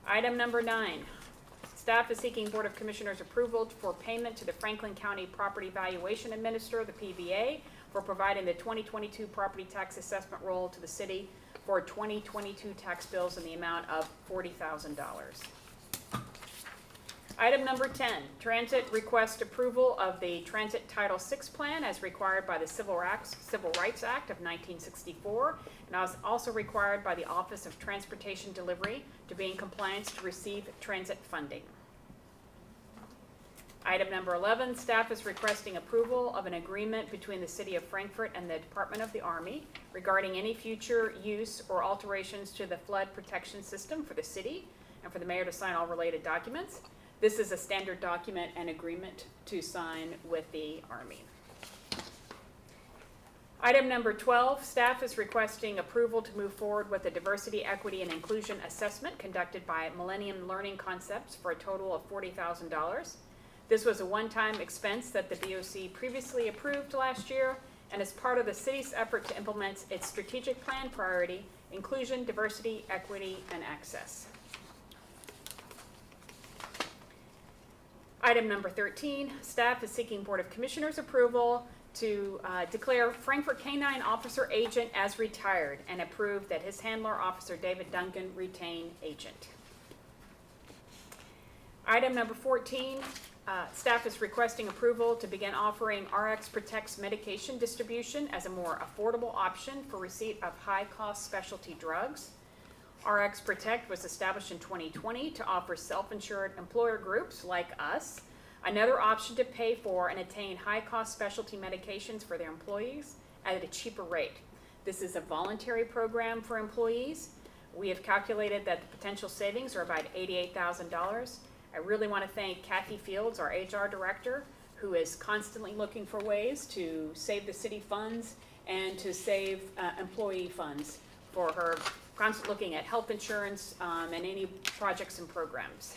Item number 9, staff is seeking Board of Commissioners approval for payment to the Franklin County Property Valuation Administrator, the PVA, for providing the 2022 property tax assessment roll to the city for 2022 tax bills in the amount of $40,000. Item number 10, transit request approval of the Transit Title VI plan as required by the Civil Rights Act of 1964, and as also required by the Office of Transportation Delivery to be in compliance to receive transit funding. Item number 11, staff is requesting approval of an agreement between the City of Frankfort and the Department of the Army regarding any future use or alterations to the flood protection system for the city, and for the mayor to sign all related documents. This is a standard document and agreement to sign with the Army. Item number 12, staff is requesting approval to move forward with a diversity, equity, and inclusion assessment conducted by Millennium Learning Concepts for a total of $40,000. This was a one-time expense that the BOC previously approved last year, and is part of the city's effort to implement its strategic plan priority, inclusion, diversity, equity, and access. Item number 13, staff is seeking Board of Commissioners approval to declare Frankfort K-9 Officer Agent as retired and approve that his handler, Officer David Duncan, retain agent. Item number 14, staff is requesting approval to begin offering RX Protect's medication distribution as a more affordable option for receipt of high-cost specialty drugs. RX Protect was established in 2020 to offer self-insured employer groups like us another option to pay for and attain high-cost specialty medications for their employees at a cheaper rate. This is a voluntary program for employees. We have calculated that the potential savings are about $88,000. I really want to thank Kathy Fields, our HR director, who is constantly looking for ways to save the city funds and to save employee funds for her constantly looking at health insurance and any projects and programs.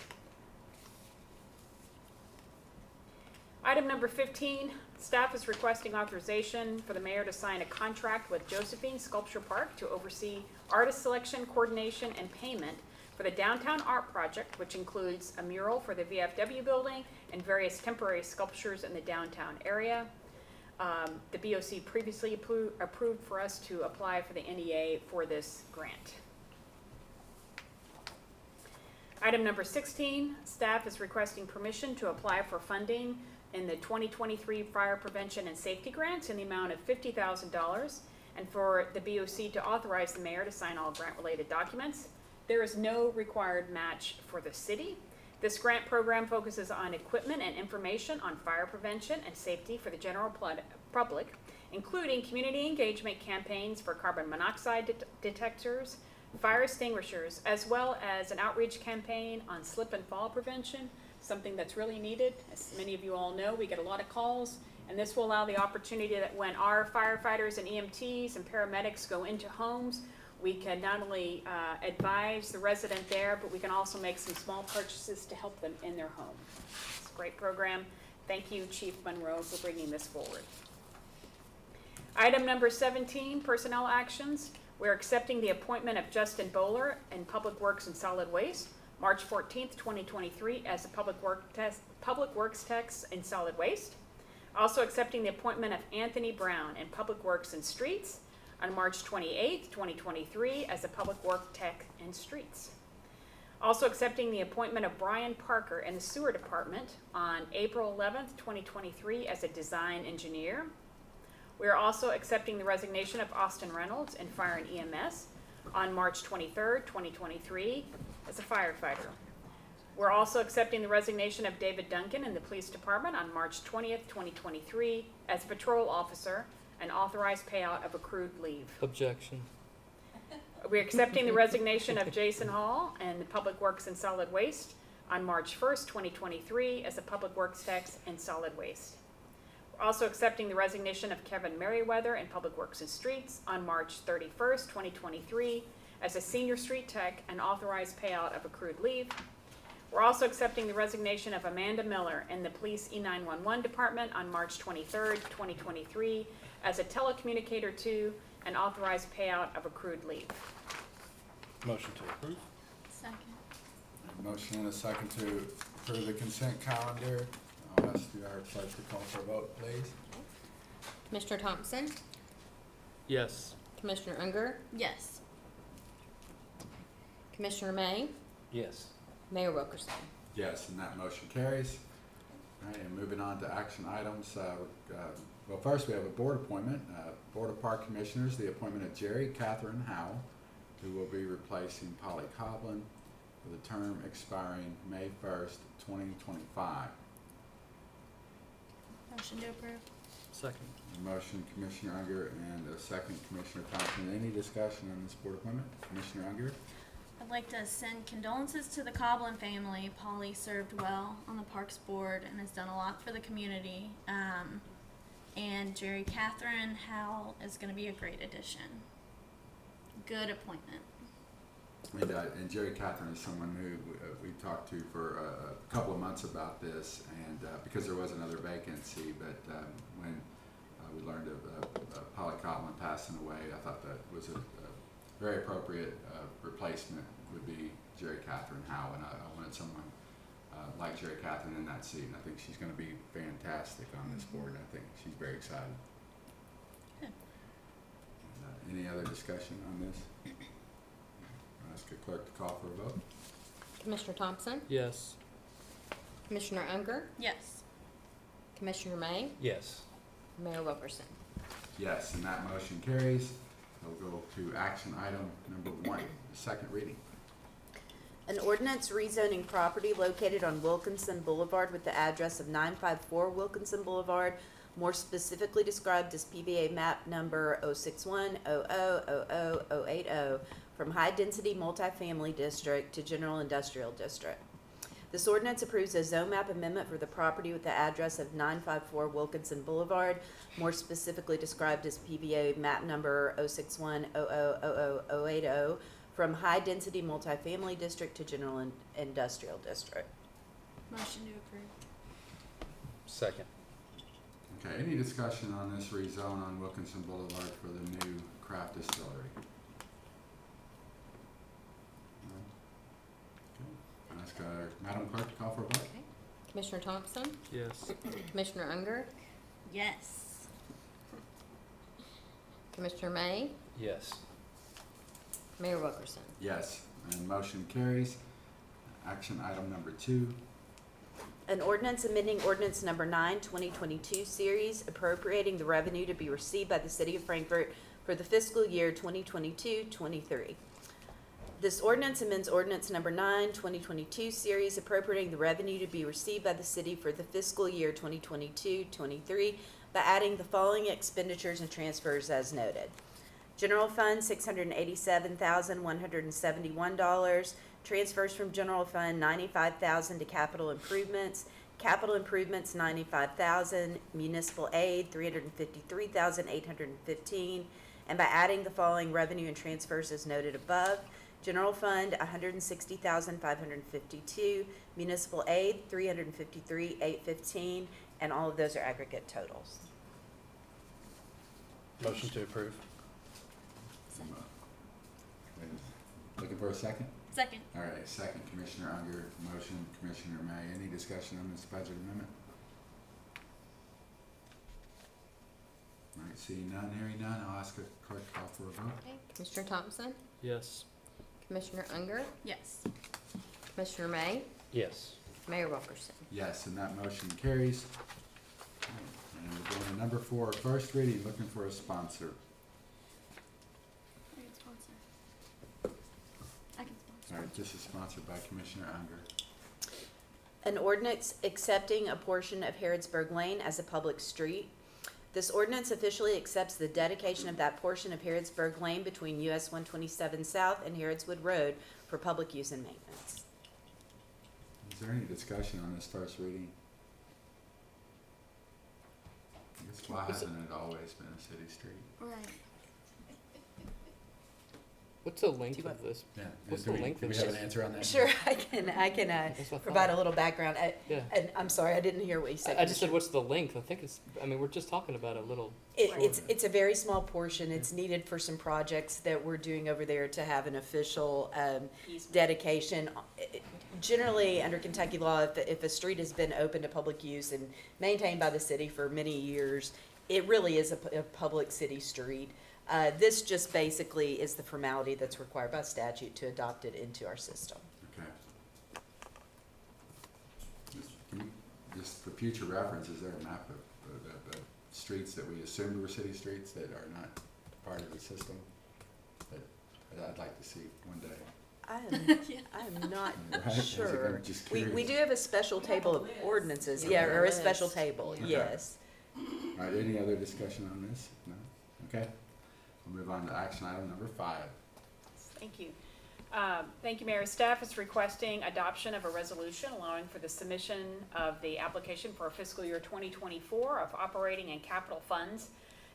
Item number 15, staff is requesting authorization for the mayor to sign a contract with Josephine Sculpture Park to oversee artist selection, coordination, and payment for the downtown art project, which includes a mural for the VFW building and various temporary sculptures in the downtown area. The BOC previously approved for us to apply for the NEA for this grant. Item number 16, staff is requesting permission to apply for funding in the 2023 Fire Prevention and Safety Grants in the amount of $50,000, and for the BOC to authorize the mayor to sign all grant-related documents. There is no required match for the city. This grant program focuses on equipment and information on fire prevention and safety for the general public, including community engagement campaigns for carbon monoxide detectors, fire extinguishers, as well as an outreach campaign on slip and fall prevention, something that's really needed. As many of you all know, we get a lot of calls, and this will allow the opportunity that when our firefighters and EMTs and paramedics go into homes, we can not only advise the resident there, but we can also make some small purchases to help them in their home. It's a great program. Thank you, Chief Monroe, for bringing this forward. Item number 17, personnel actions. We're accepting the appointment of Justin Bowler in Public Works and Solid Waste, March 14th, 2023, as a Public Works Tech in Solid Waste. Also accepting the appointment of Anthony Brown in Public Works and Streets on March 28th, 2023, as a Public Work Tech in Streets. Also accepting the appointment of Brian Parker in the Sewer Department on April 11th, 2023, as a Design Engineer. We are also accepting the resignation of Austin Reynolds in Fire and EMS on March 23rd, 2023, as a firefighter. We're also accepting the resignation of David Duncan in the Police Department on March 20th, 2023, as a patrol officer and authorized payout of accrued leave. Objection. We're accepting the resignation of Jason Hall in the Public Works and Solid Waste on March 1st, 2023, as a Public Works Tech in Solid Waste. We're also accepting the resignation of Kevin Merriweather in Public Works and Streets on March 31st, 2023, as a Senior Street Tech and authorized payout of accrued leave. We're also accepting the resignation of Amanda Miller in the Police E911 Department on March 23rd, 2023, as a telecommunicator 2 and authorized payout of accrued leave. Motion to approve. Second. Motion and a second to approve the consent calendar. I'll ask the clerk to call for a vote, please. Commissioner Thompson, Yes. Commissioner Unger, Yes. Commissioner May, Yes. Mayor Wilkerson. Yes, and that motion carries. All right, and moving on to action items. Well, first we have a board appointment. Board of Park Commissioners, the appointment of Jerry Catherine Howell, who will be replacing Polly Coblin with a term expiring May 1st, 2025. Motion to approve. Second. A motion, Commissioner Unger, and a second, Commissioner Thompson. Any discussion on this board appointment? Commissioner Unger? I'd like to send condolences to the Coblin family. Polly served well on the Parks Board and has done a lot for the community. And Jerry Catherine Howell is going to be a great addition. Good appointment. And Jerry Catherine is someone who we talked to for a couple of months about this, and because there was another vacancy, but when we learned of Polly Coblin passing away, I thought that was a very appropriate replacement would be Jerry Catherine Howell, and I wanted someone like Jerry Catherine in that seat, and I think she's going to be fantastic on this board, and I think she's very excited. Good. And, any other discussion on this? I'll ask the clerk to call for a vote. Commissioner Thompson, Yes. Commissioner Unger, Yes. Commissioner May, Yes. Mayor Wilkerson. Yes, and that motion carries. We'll go to action item number 1, the second reading. An ordinance rezoning property located on Wilkinson Boulevard with the address of 954 Wilkinson Boulevard, more specifically described as PBA map number 061000080, from high-density multifamily district to general industrial district. This ordinance approves a zone map amendment for the property with the address of 954 Wilkinson Boulevard, more specifically described as PBA map number 061000080, from high-density multifamily district to general industrial district. Motion to approve. Second. Okay, any discussion on this rezone on Wilkinson Boulevard for the new craft distillery? No? Okay, I'll ask Madam Clerk to call for a vote. Okay. Commissioner Thompson, Yes. Commissioner Unger, Yes. Commissioner May, Yes. Mayor Wilkerson. Yes, and motion carries. Action item number 2. An ordinance amending ordinance number 9, 2022 series, appropriating the revenue to be received by the city of Frankfort for the fiscal year 2022-23. This ordinance amends ordinance number 9, 2022 series appropriating the revenue to be received by the city for the fiscal year 2022-23 by adding the following expenditures and transfers as noted. General fund, $687,171. Transfers from general fund, $95,000 to capital improvements. Capital improvements, $95,000. Municipal aid, $353,815. And by adding the following revenue and transfers as noted above. General fund, $160,552. Municipal aid, $353,815. And all of those are aggregate totals. Motion to approve. Looking for a second? Second. All right, second, Commissioner Unger, motion, Commissioner May. Any discussion on this budget amendment? All right, seeing none, hearing none, I'll ask the clerk to call for a vote. Okay. Commissioner Thompson? Yes. Commissioner Unger? Yes. Commissioner May? Yes. Mayor Wilkerson? Yes, and that motion carries. All right, and we're going to number 4, first reading, looking for a sponsor. All right, this is sponsored by Commissioner Unger. An ordinance accepting a portion of Harrodsburg Lane as a public street. This ordinance officially accepts the dedication of that portion of Harrodsburg Lane between US 127 South and Harrodswood Road for public use and maintenance. Is there any discussion on this first reading? I guess why hasn't it always been a city street? Right. What's the length of this? Yeah. What's Do the we- length do of we have this? an answer on that? Sure, I can That's what I provide a thought. little background. Yeah. And I'm sorry, I didn't hear what you said. I just said, Commissioner. what's the length? I think it's, I mean, we're just talking about a little. It's a very small portion. It's needed for some projects that we're doing over there to have an official dedication. Generally, under Kentucky law, if a street has been open to public use and maintained by the city for many years, it really is a public city street. This just basically is the formality that's required by statute to adopt it into our system. Okay. Just for future reference, is there a map of the streets that we assumed were city streets that are not part of the system? That I'd like to see one day. I'm not Right? sure. I'm just We curious. do have a special table of ordinances, yeah, or a special table, Okay. yes. All right, any other discussion on this? No? Okay. We'll move on to action item number 5. Thank you. Thank you, Mayor. Staff is requesting adoption of a resolution allowing for the submission of the application for fiscal year 2024 of operating and capital funds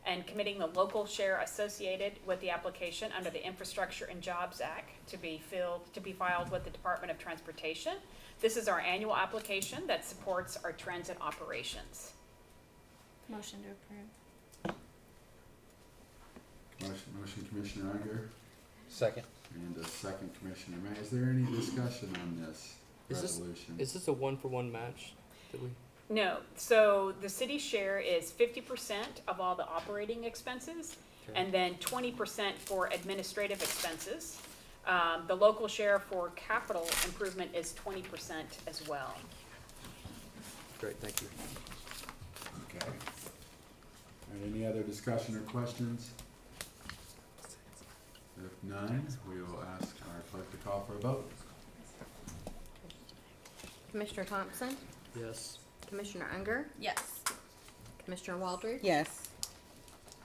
and committing the local share associated with the application under the Infrastructure and Jobs Act to be filed with the Department of Transportation. This is our annual application that supports our transit operations. Motion to approve. Motion Commissioner Unger, Second. and a second Commissioner May. Is there any discussion on this resolution? Is this a 1-for-1 match that we? No, so the city share is 50% of all the operating expenses, Okay. and then 20% for administrative expenses. The local share for capital improvement is 20% as well. Great, thank you. Okay. All right, any other discussion or questions? If none, we will ask our clerk to call for a vote. Commissioner Thompson? Yes. Commissioner Unger? Yes. Commissioner Waldridge? Yes.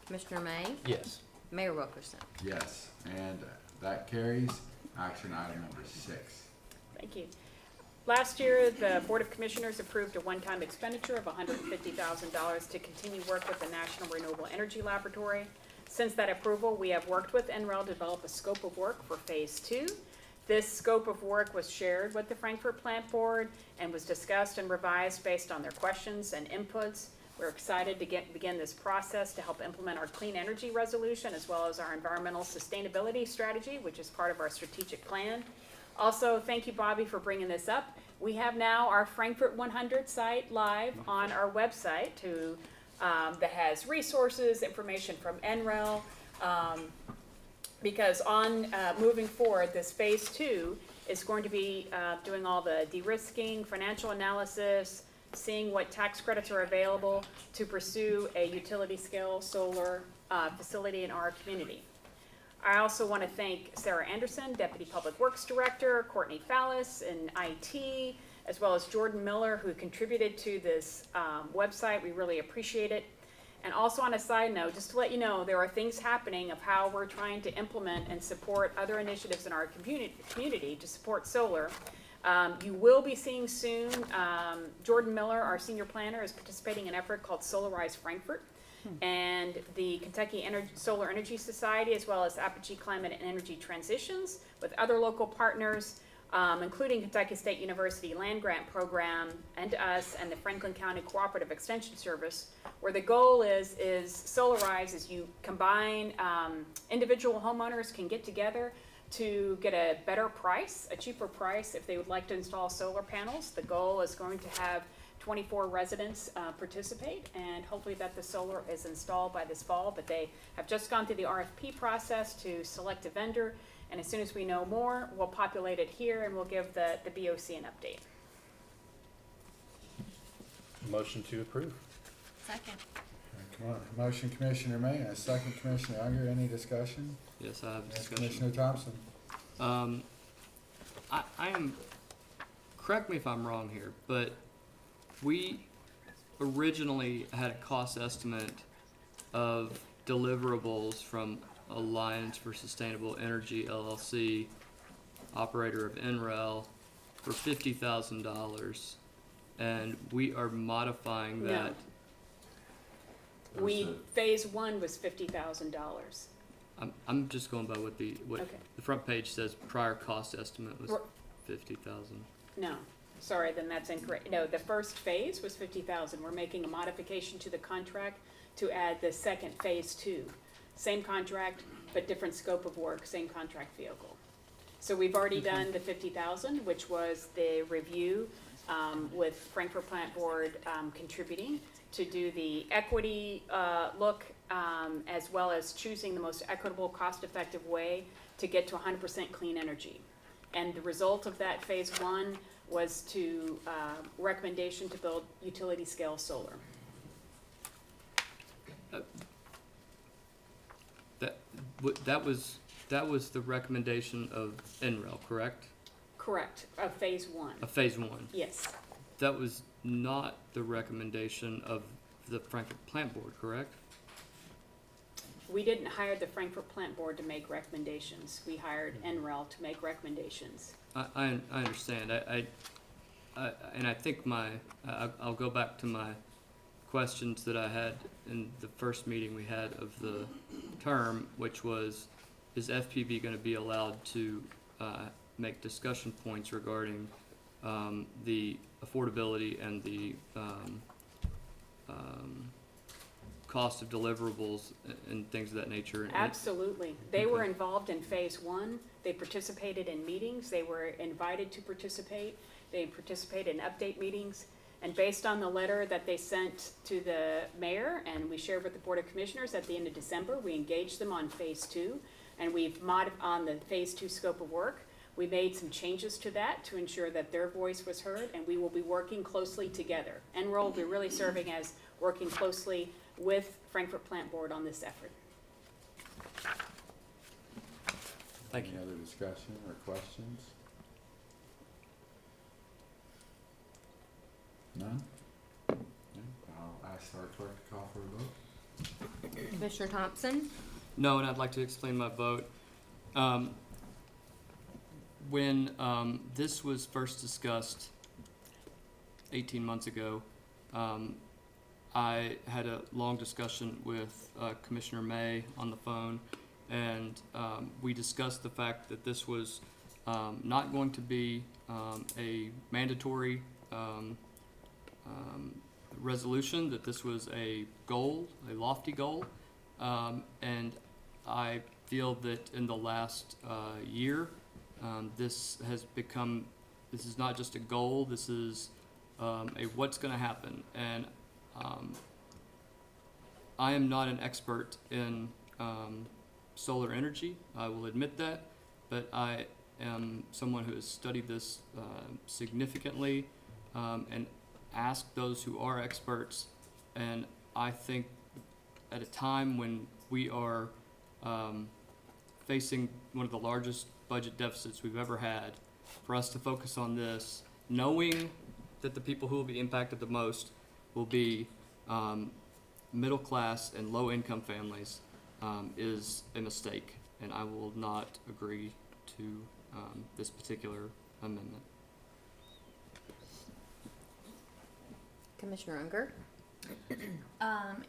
Commissioner May? Yes. Mayor Wilkerson? Yes, and that carries. Action item number 6. Thank you. Last year, the Board of Commissioners approved a one-time expenditure of $150,000 to continue work with the National Renewable Energy Laboratory. Since that approval, we have worked with NREL to develop a scope of work for Phase 2. This scope of work was shared with the Frankfort Plant Board and was discussed and revised based on their questions and inputs. We're excited to begin this process to help implement our clean energy resolution as well as our environmental sustainability strategy, which is part of our strategic plan. Also, thank you, Bobby, for bringing this up. We have now our Frankfort 100 site live on our website that has resources, information from NREL, because moving forward, this Phase 2 is going to be doing all the de-risking, financial analysis, seeing what tax credits are available to pursue a utility-scale solar facility in our community. I also want to thank Sarah Anderson, Deputy Public Works Director, Courtney Fallis in IT, as well as Jordan Miller, who contributed to this website. We really appreciate it. And also on a side note, just to let you know, there are things happening of how we're trying to implement and support other initiatives in our community to support solar. You will be seeing soon, Jordan Miller, our senior planner, is participating in an effort called Solarize Frankfort. And the Kentucky Solar Energy Society, as well as Apogee Climate and Energy Transitions, with other local partners, including Kentucky State University Land Grant Program, and us, and the Franklin County Cooperative Extension Service, where the goal is Solarize is you combine, individual homeowners can get together to get a better price, a cheaper price if they would like to install solar panels. The goal is going to have 24 residents participate, and hopefully that the solar is installed by this fall, but they have just gone through the RFP process to select a vendor, and as soon as we know more, we'll populate it here and we'll give the BOC an update. Motion to approve. Second. Come on, motion Commissioner May, and a second Commissioner Unger. Any discussion? Yes, I have Yes, discussion. Commissioner Thompson. I am, correct me if I'm wrong here, but we originally had a cost estimate of deliverables from Alliance for Sustainable Energy LLC, operator of NREL, for $50,000, and we are modifying that. No. Phase one was $50,000. I'm just going by what Okay. the front page says. Prior cost estimate was $50,000. No, sorry, then that's incorrect. No, the first phase was $50,000. We're making a modification to the contract to add the second phase two. Same contract, but different scope of work, same contract vehicle. So we've already done the $50,000, which was the review with Frankfort Plant Board contributing to do the equity look, as well as choosing the most equitable, cost-effective way to get to 100% clean energy. And the result of that phase one was to recommendation to build utility-scale solar. That was the recommendation of NREL, correct? Correct, of phase one. Of phase one. Yes. That was not the recommendation of the Frankfort Plant Board, correct? We didn't hire the Frankfort Plant Board to make recommendations. We hired NREL to make recommendations. I understand. And I think I'll go back to my questions that I had in the first meeting we had of the term, which was, is FPB going to be allowed to make discussion points regarding the affordability and the cost of deliverables and things of that nature? Absolutely. They were involved in phase one. They participated in meetings. They were invited to participate. They participated in update meetings. And based on the letter that they sent to the mayor and we shared with the Board of Commissioners at the end of December, we engaged them on phase two, and we've on the phase two scope of work. We made some changes to that to ensure that their voice was heard, and we will be working closely together. NREL will be really serving as working closely with Frankfort Plant Board on this effort. Thank you. Any other discussion or questions? None? Okay, I'll ask our clerk to call for a vote. Commissioner Thompson? No, and I'd like to explain my vote. When this was first discussed 18 months ago, I had a long discussion with Commissioner May on the phone, and we discussed the fact that this was not going to be a mandatory resolution, that this was a goal, a lofty goal, and I feel that in the last year, this is not just a goal, this is a what's going to happen. And I am not an expert in solar energy, I will admit that, but I am someone who has studied this significantly and asked those who are experts. And I think at a time when we are facing one of the largest budget deficits we've ever had, for us to focus on this, knowing that the people who will be impacted the most will be middle class and low income families, is a mistake, and I will not agree to this particular amendment. Commissioner Unger?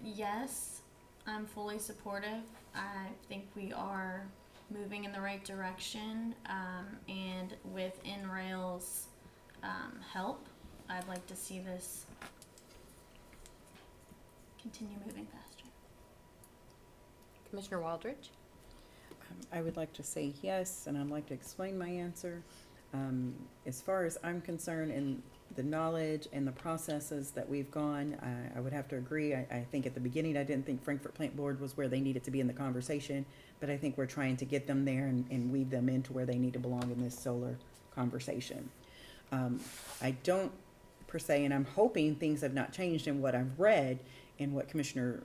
Yes, I'm fully supportive. I think we are moving in the right direction, and with NRail's help, I'd like to see this continue moving faster. Commissioner Waldridge? I would like to say yes, and I'd like to explain my answer. As far as I'm concerned, and the knowledge and the processes that we've gone, I would have to agree. I think at the beginning, I didn't think Frankfort Plant Board was where they needed to be in the conversation, but I think we're trying to get them there and weave them into where they need to belong in this solar conversation. I don't per se, and I'm hoping things have not changed in what I've read and what Commissioner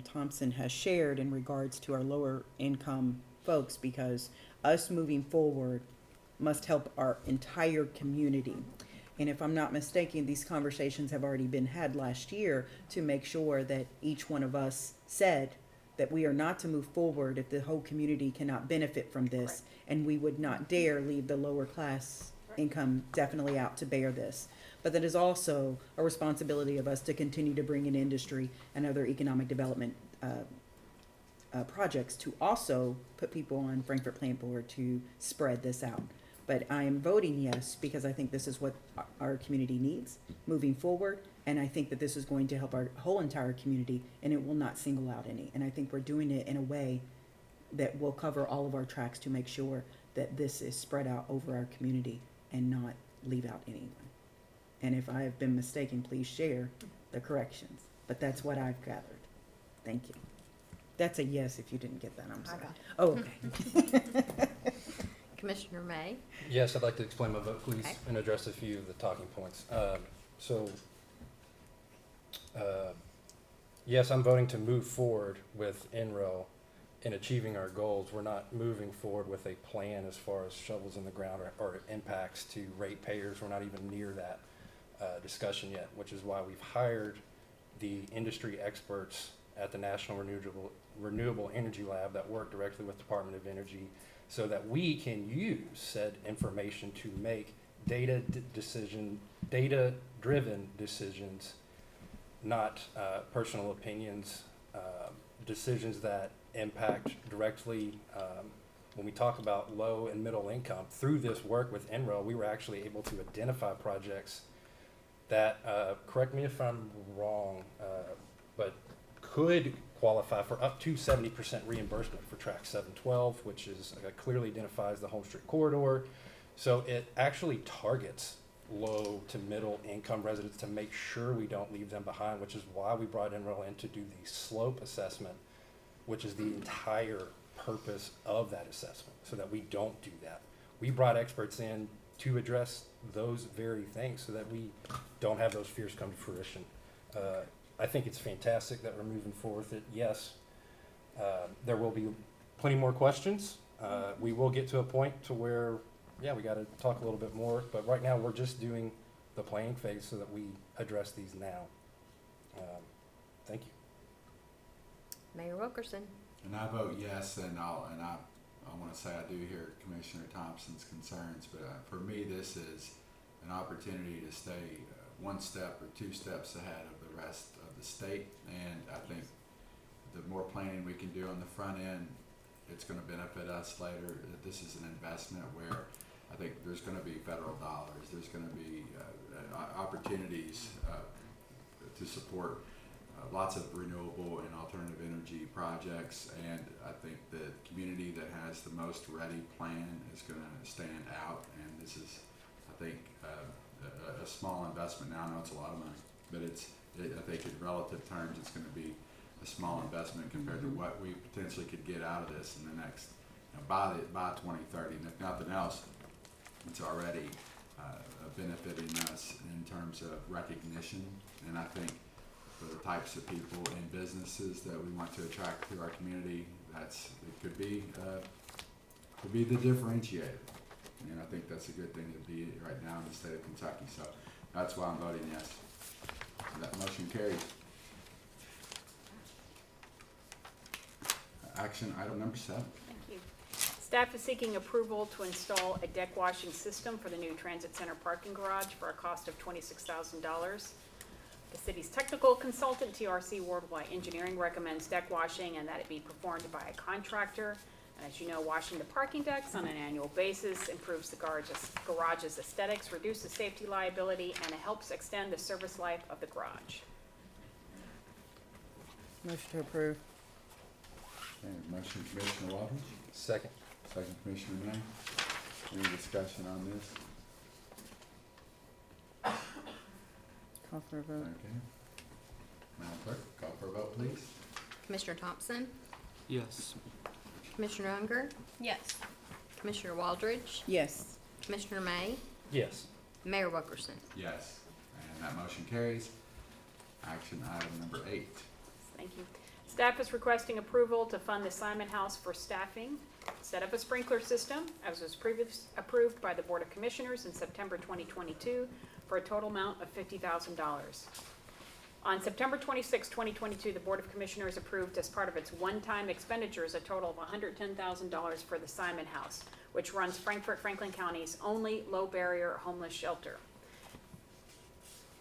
Thompson has shared in regards to our lower income folks, because us moving forward must help our entire community. And if I'm not mistaken, these conversations have already been had last year to make sure that each one of us said that we are not to move forward if the whole community cannot benefit from this. And we would not dare leave the lower class income definitely out to bear this. But that is also a responsibility of us to continue to bring in industry and other economic development projects to also put people on Frankfort Plant Board to spread this out. But I am voting yes because I think this is what our community needs moving forward. And I think that this is going to help our whole entire community, and it will not single out any. And I think we're doing it in a way that will cover all of our tracks to make sure that this is spread out over our community and not leave out anyone. And if I have been mistaken, please share the corrections. But that's what I've gathered. Thank you. That's a yes if you didn't get that, I'm sorry. Oh, okay. Commissioner May? Yes, I'd like to explain my vote, please, Okay. and address a few of the talking points. Yes, I'm voting to move forward with NREL in achieving our goals. We're not moving forward with a plan as far as shovels in the ground or impacts to ratepayers. We're not even near that discussion yet, which is why we've hired the industry experts at the National Renewable Energy Lab that work directly with Department of Energy, so that we can use said information to make data-driven decisions, not personal opinions, decisions that impact directly. When we talk about low and middle income, through this work with NREL, we were actually able to identify projects that, correct me if I'm wrong, but could qualify for up to 70% reimbursement for Track 712, which is clearly identifies the Home Street Corridor. So it actually targets low to middle income residents to make sure we don't leave them behind, which is why we brought NREL in to do the slope assessment, which is the entire purpose of that assessment, so that we don't do that. We brought experts in to address those very things so that we don't have those fears come to fruition. I think it's fantastic that we're moving forward with it. Yes, there will be plenty more questions. We will get to a point to where, yeah, we got to talk a little bit more. But right now, we're just doing the planning phase so that we address these now. Thank you. Mayor Wilkerson? And I vote yes, and I want to say I do hear Commissioner Thompson's concerns, but for me, this is an opportunity to stay one step or two steps ahead of the rest of the state. And I think the more planning we can do on the front end, it's going to benefit us later. This is an investment where I think there's going to be federal dollars. There's going to be opportunities to support lots of renewable and alternative energy projects, and I think the community that has the most ready plan is going to stand out. And this is, I think, a small investment. Now I know it's a lot of money, but I think in relative terms it's going to be a small investment compared to what we potentially could get out of this in the next, by 2030. And if nothing else, it's already benefiting us in terms of recognition. And I think for the types of people and businesses that we want to attract to our community, it could be to be the differentiator. And I think that's a good thing to be right now in the state of Kentucky. So that's why I'm voting yes. That motion carries. Action item number 7. Thank you. Staff is seeking approval to install a deck washing system for the new Transit Center parking garage for a cost of $26,000. The city's technical consultant, TRC Worldwide Engineering, recommends deck washing and that it be performed by a contractor. And as you know, washing the parking decks on an annual basis improves the garage's aesthetics, reduces safety liability, and it helps extend the service life of the garage. Motion to approve. Okay, motion Commissioner Walters, Second. second Commissioner May. Any discussion on this? Call for a vote. Okay. Madam Clerk, call for a vote, please. Commissioner Thompson, Yes. Commissioner Unger, Yes. Commissioner Waldridge, Yes. Commissioner May, Yes. Mayor Wilkerson. Yes. And that motion carries. Action item number 8. Thank you. Staff is requesting approval to fund the Simon House for staffing, set up a sprinkler system, as was previously approved by the Board of Commissioners in September 2022, for a total amount of $50,000. On September 26, 2022, the Board of Commissioners approved as part of its one-time expenditures a total of $110,000 for the Simon House, which runs Frankfort, Franklin County's only low-barrier homeless shelter.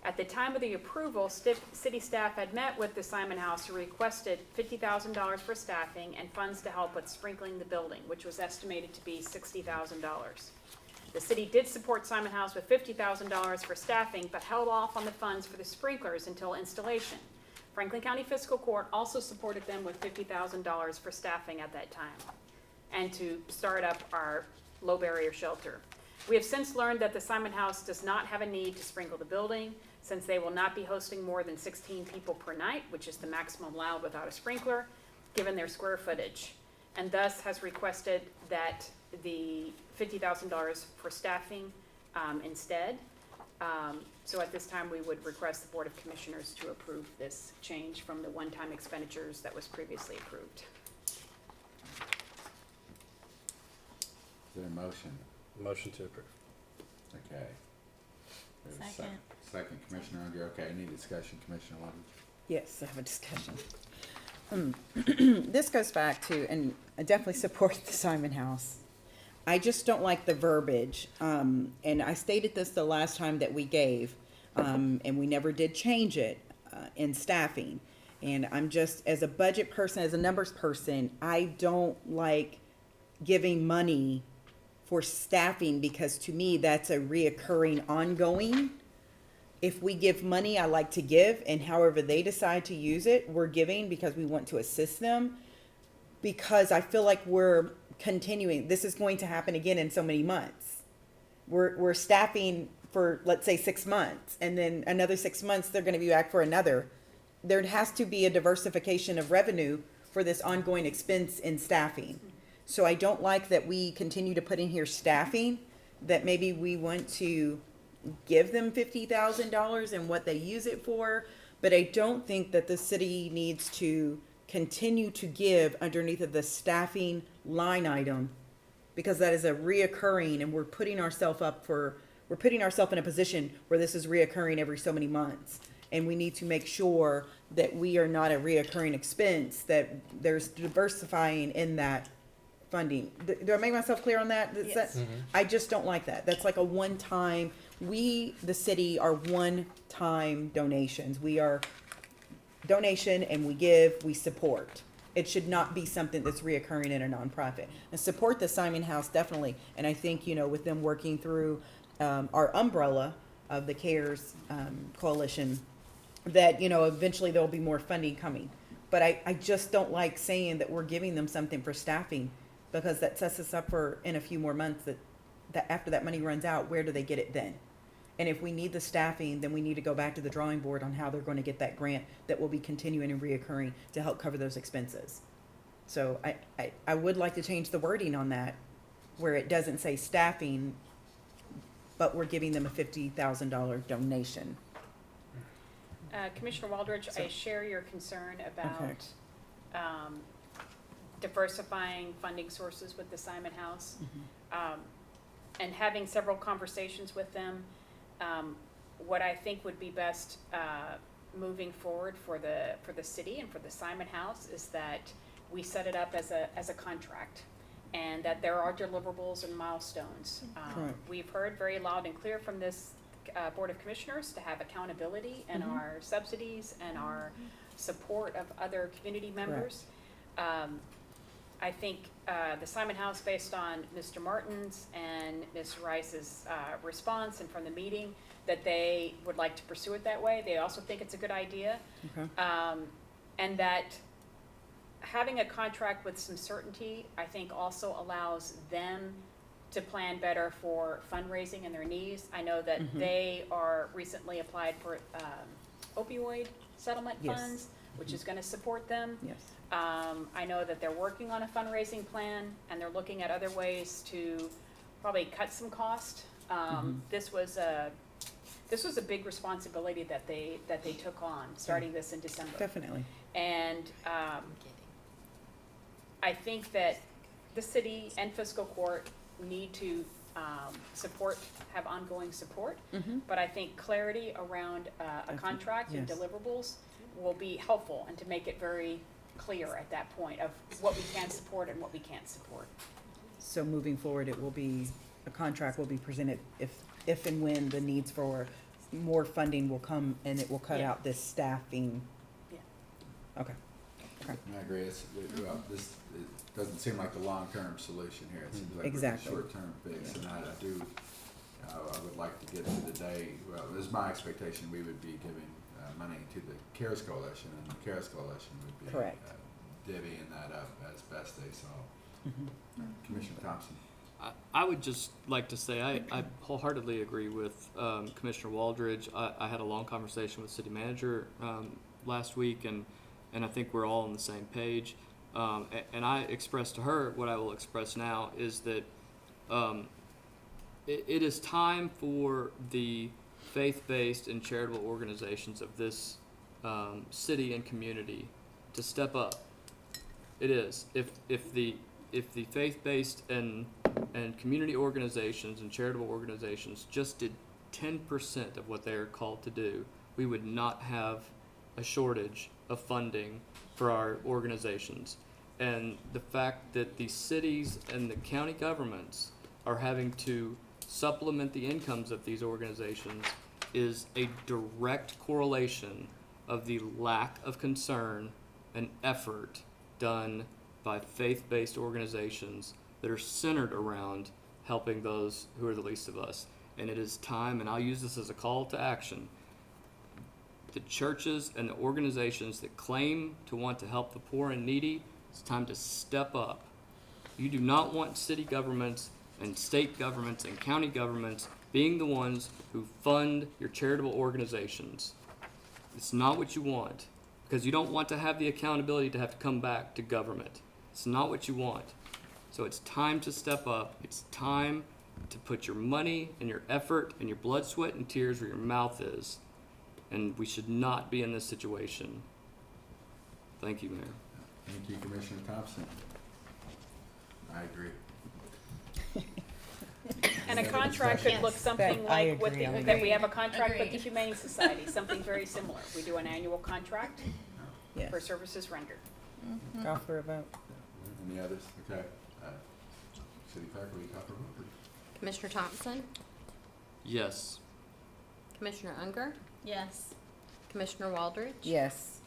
At the time of the approval, city staff had met with the Simon House who requested $50,000 for staffing and funds to help with sprinkling the building, which was estimated to be $60,000. The city did support Simon House with $50,000 for staffing, but held off on the funds for the sprinklers until installation. Franklin County Fiscal Court also supported them with $50,000 for staffing at that time, and to start up our low barrier shelter. We have since learned that the Simon House does not have a need to sprinkle the building, since they will not be hosting more than 16 people per night, which is the maximum allowed without a sprinkler, given their square footage, and thus has requested that the $50,000 for staffing instead. So at this time, we would request the Board of Commissioners to approve this change from the one-time expenditures that was previously approved. Is there a motion? Motion to approve. Okay. There's a Second. Second, Commissioner Unger. Okay, any discussion, Commissioner Walters? Yes, I have a discussion. This goes back to, and I definitely support the Simon House. I just don't like the verbiage, and I stated this the last time that we gave, and we never did change it in staffing. And I'm just, as a budget person, as a numbers person, I don't like giving money for staffing, because to me, that's a reoccurring, ongoing. If we give money, I like to give, and however they decide to use it, we're giving because we want to assist them. Because I feel like we're continuing, this is going to happen again in so many months. We're staffing for, let's say, 6 months, and then another 6 months, they're gonna be back for another. There has to be a diversification of revenue for this ongoing expense in staffing. So I don't like that we continue to put in here staffing, that maybe we want to give them $50,000 and what they use it for, but I don't think that the city needs to continue to give underneath of the staffing line item, because that is a reoccurring, and we're putting ourselves in a position where this is reoccurring every so many months. And we need to make sure that we are not a reoccurring expense, that there's diversifying in that funding. Do I make myself clear on that? Yes. I just don't like that. That's like a one-time, we, the city, are one-time donations. We are donation, and we give, we support. It should not be something that's reoccurring in a nonprofit. And support the Simon House, definitely. And I think, with them working through our umbrella of the CARES coalition, that, eventually there'll be more funding coming. But I just don't like saying that we're giving them something for staffing, because that sets us up for, in a few more months, that after that money runs out, where do they get it then? And if we need the staffing, then we need to go back to the drawing board on how they're going to get that grant that will be continuing and reoccurring to help cover those expenses. So I would like to change the wording on that, where it doesn't say staffing, but we're giving them a $50,000 donation. Commissioner Waldridge, I share your concern about diversifying funding sources with the Simon House, and having several conversations with them. What I think would be best moving forward for the city and for the Simon House is that we set it up as a contract, and that there are deliverables and milestones. Correct. We've heard very loud and clear from this Board of Commissioners to have accountability in our subsidies and our support of other community members. I think the Simon House, based on Mr. Martin's and Ms. Rice's response and from the meeting, that they would like to pursue it that way. They also think it's a good idea. Okay. And that having a contract with some certainty, I think also allows them to plan better for fundraising and their needs. I know that they are recently applied for opioid settlement funds, which is gonna support them. Yes. I know that they're working on a fundraising plan, and they're looking at other ways to probably cut some cost. This was a big responsibility that they took on, starting this in December. Definitely. And I think that the city and fiscal court need to have ongoing support. But I think clarity around a contract and deliverables will be helpful, and to make it very clear at that point of what we can support and what we can't support. So moving forward, a contract will be presented if and when the needs for more funding will come, and it will cut out this staffing. Yeah. Okay. I agree. It doesn't seem like the long-term solution here. It seems like Exactly. a short-term fix, and I would like to get to the day, well, it is my expectation we would be giving money to the CARES Coalition, and the CARES Coalition would be Correct. divvying that up as best they saw. Commissioner Thompson. I would just like to say I wholeheartedly agree with Commissioner Waldridge. I had a long conversation with City Manager last week, and I think we're all on the same page. And I expressed to her what I will express now is that it is time for the faith-based and charitable organizations of this city and community to step up. It is. If the faith-based and community organizations and charitable organizations just did 10% of what they are called to do, we would not have a shortage of funding for our organizations. And the fact that the cities and the county governments are having to supplement the incomes of these organizations is a direct correlation of the lack of concern and effort done by faith-based organizations that are centered around helping those who are the least of us. And it is time, and I'll use this as a call to action, the churches and the organizations that claim to want to help the poor and needy, it's time to step up. You do not want city governments and state governments and county governments being the ones who fund your charitable organizations. It's not what you want, because you don't want to have the accountability to have to come back to government. It's not what you want. So it's time to step up. It's time to put your money and your effort and your blood, sweat, and tears where your mouth is. And we should not be in this situation. Thank you, Mayor. Thank you, Commissioner Thompson. I agree. And a contract could look something I like agree, I that we have a contract with Agreed. the Humane Society, something very similar. We do an annual contract Yes. for services rendered. Call for a vote. Any others? Okay. City Clerk, will you call for a vote, please? Commissioner Thompson, Yes. Commissioner Unger, Yes. Commissioner Waldridge. Yes.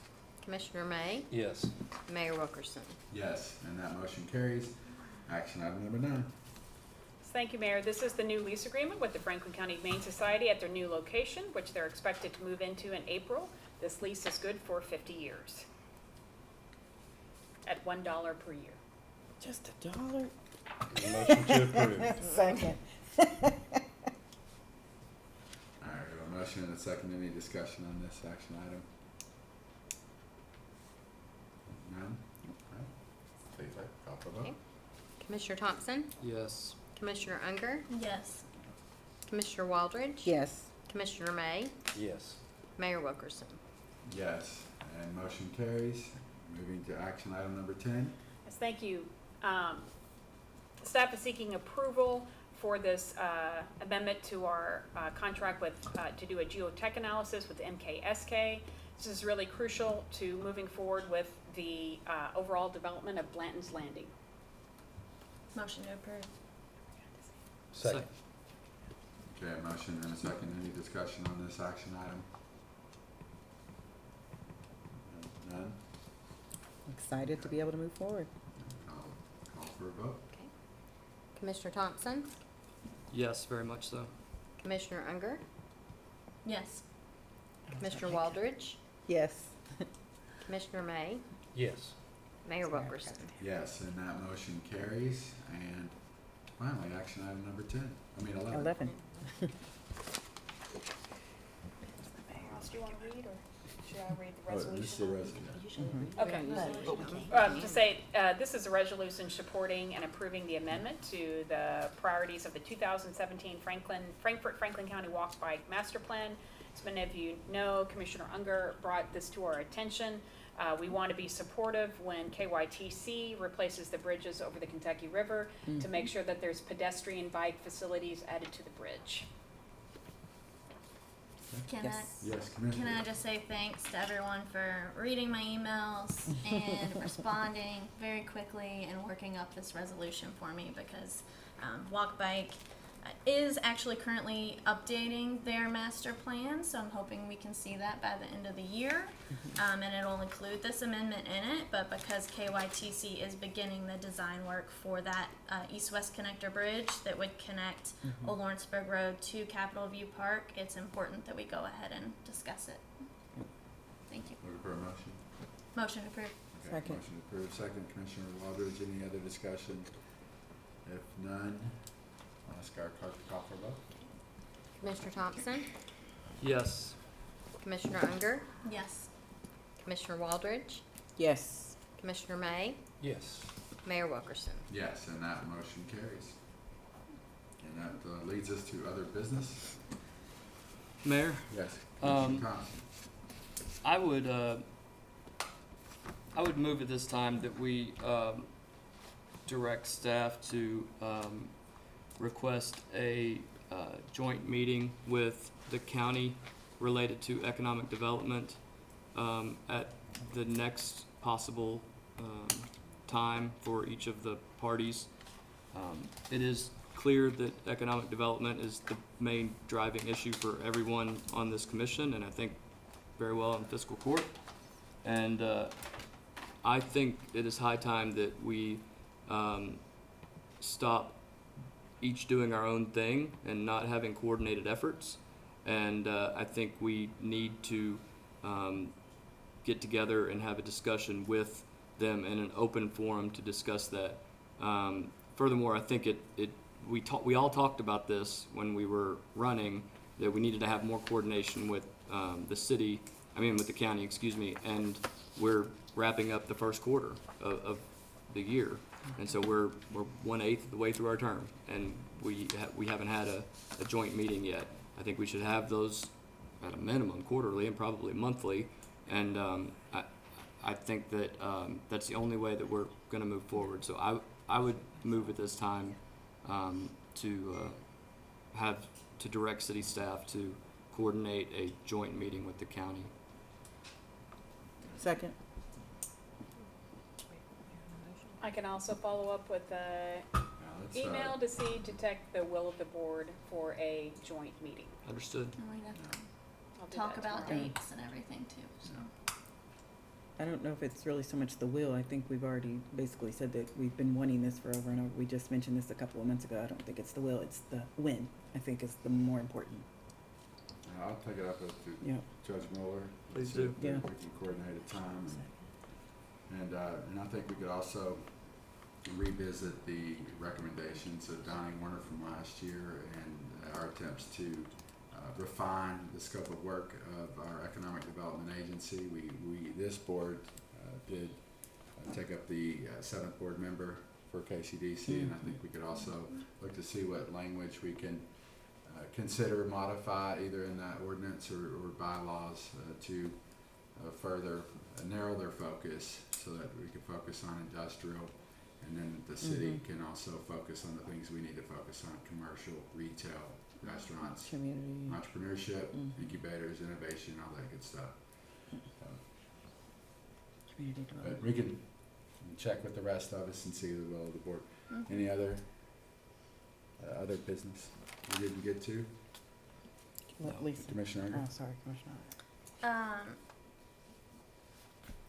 Commissioner May, Yes. Mayor Wilkerson. Yes, and that motion carries. Action item number 9. Thank you, Mayor. This is the new lease agreement with the Franklin County Humane Society at their new location, which they're expected to move into in April. This lease is good for 50 years at $1 per year. Just $1. Motion to approve. Second. All right, we have a motion and a second. Any discussion on this action item? None? All right. City Clerk, call for a vote. Okay. Commissioner Thompson, Yes. Commissioner Unger, Yes. Commissioner Waldridge. Yes. Commissioner May, Yes. Mayor Wilkerson. Yes, and motion carries. Moving to action item number 10. Yes, thank you. Staff is seeking approval for this amendment to our contract with, to do a geotech analysis with MKSK. This is really crucial to moving forward with the overall development of Blanton's Landing. Motion to approve. Second. Okay, a motion and a second. Any discussion on this action item? None? Excited to be able to move forward. I'll call for a vote. Okay. Commissioner Thompson, Yes, very much so. Commissioner Unger, Yes. Commissioner Waldridge, Yes. Commissioner May, Yes. Mayor Wilkerson. Yes, and that motion carries. And finally, action item number 11. 11. Do you want to read, or should I read the Oh, resolution? this is the resolution. Okay. To say, this is a resolution supporting and approving the amendment to the priorities of the 2017 Frankfort Franklin County Walk Bike Master Plan. As many of you know, Commissioner Unger brought this to our attention. We want to be supportive when KYTC replaces the bridges over the Kentucky River to make sure that there's pedestrian bike facilities added to the bridge. Can Yes, can Commissioner. I just say thanks to everyone for reading my emails and responding very quickly and working up this resolution for me, because Walk Bike is actually currently updating their master plan, so I'm hoping we can see that by the end of the year. And it'll include this amendment in it, but because KYTC is beginning the design work for that east-west connector bridge that would connect Old Lawrenceburg Road to Capitol View Park, it's important that we go ahead and discuss it. Thank you. Looking for a motion? Motion approved. Okay, Second. motion approved. Second, Commissioner Waldridge. Any other discussion? If none, I'll ask our clerk to call for a vote. Commissioner Thompson, Yes. Commissioner Unger, Yes. Commissioner Waldridge, Yes. Commissioner May, Yes. Mayor Wilkerson. Yes, and that motion carries. And that leads us to other business. Mayor, Yes, Um, Commissioner Thompson. I would move at this time that we direct staff to request a joint meeting with the county related to economic development at the next possible time for each of the parties. It is clear that economic development is the main driving issue for everyone on this commission, and I think very well in fiscal court. And I think it is high time that we stop each doing our own thing and not having coordinated efforts. And I think we need to get together and have a discussion with them in an open forum to discuss that. Furthermore, I think we all talked about this when we were running, that we needed to have more coordination with with the county, and we're wrapping up the first quarter of the year. And so we're 1/8 of the way through our term, and we haven't had a joint meeting yet. I think we should have those at a minimum quarterly and probably monthly. And I think that that's the only way that we're going to move forward. So I would move at this time to direct city staff to coordinate a joint meeting with the county. Second. I can also follow up with a Let's, email to detect the will of the board for a joint meeting. Understood. And we'd have to I'll do talk that about tomorrow. dates and everything too, so. I don't know if it's really so much the will. I think we've already basically said that we've been wanting this for over and over. We just mentioned this a couple of months ago. I don't think it's the will, it's the when, I think is the more important. I'll take it up to Yeah. Judge Mueller. Please See if do. Yeah. We can coordinate a time. And I think we could also revisit the recommendations of Donnie Warner from last year and our attempts to refine the scope of work of our economic development agency. This board did take up the 7th board member for KCDC, and I think we could also look to see what language we can consider modify either in that ordinance or bylaws to further narrow their focus so that we can focus on industrial And then the city can also focus on the things we need to focus on: commercial, retail, restaurants, Community. entrepreneurship, incubators, innovation, all that good stuff. So, Community but we can check with the rest of us and see the will of the board. Any other business we didn't get to? Lisa. Commissioner Unger? Oh, sorry, Commissioner.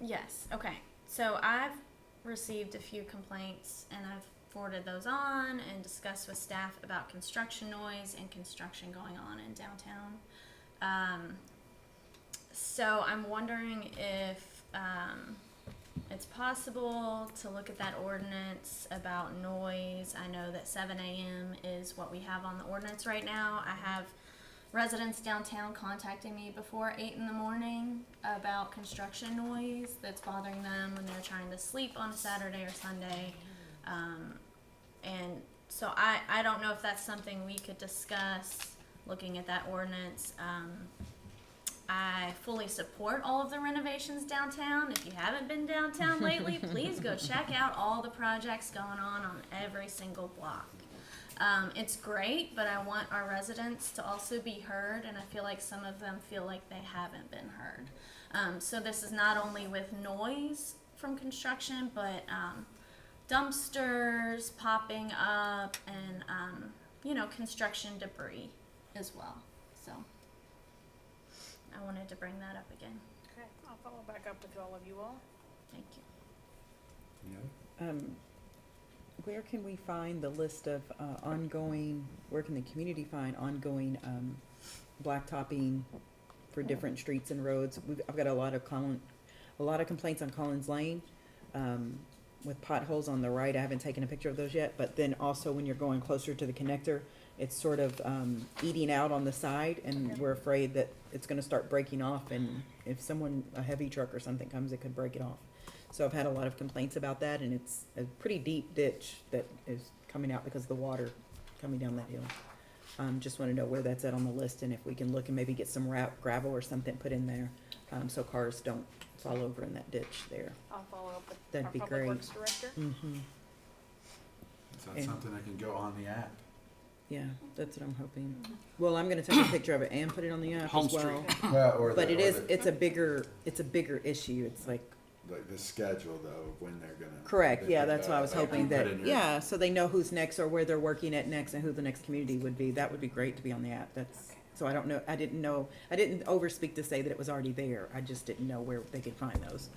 Yes, okay. So I've received a few complaints and I've forwarded those on and discussed with staff about construction noise and construction going on in downtown. So I'm wondering if it's possible to look at that ordinance about noise. I know that 7 a.m. is what we have on the ordinance right now. I have residents downtown contacting me before 8 in the morning about construction noise that's bothering them when they're trying to sleep on a Saturday or Sunday. And so I don't know if that's something we could discuss, looking at that ordinance. I fully support all of the renovations downtown. If you haven't been downtown lately, please go check out all the projects going on every single block. It's great, but I want our residents to also be heard, and I feel like some of them feel like they haven't been heard. So this is not only with noise from construction, but dumpsters popping up and, construction debris as well. So I wanted to bring that up again. Okay, I'll follow back up with all of you all. Thank you. Yeah. Where can we find the list of where can the community find ongoing blacktopping for different streets and roads? I've got a lot of complaints on Collins Lane with potholes on the right. I haven't taken a picture of those yet, but then also when you're going closer to the connector, it's sort of eating out on the side, and we're afraid that it's going to start breaking off, and if a heavy truck or something comes, it could break it off. So I've had a lot of complaints about that, and it's a pretty deep ditch that is coming out because of the water coming down that hill. Just want to know where that's at on the list, and if we can look and maybe get some gravel or something put in there, so cars don't fall over in that ditch there. I'll follow up with That'd our be Public great. Works Director. Mm-hmm. Is that And- something that can go on the app? Yeah, that's what I'm hoping. Well, I'm gonna take a picture of it and put it on the app Home as well. But it's a bigger issue. It's like, The schedule though, of when they're gonna. correct, they yeah, could, that's why I was they hoping can put that, in your- yeah, so they know who's next or where they're working at next and who the next community would be. That would be great to be on the app. So I didn't overspeak to say that it was already there. I just didn't know where they could find those.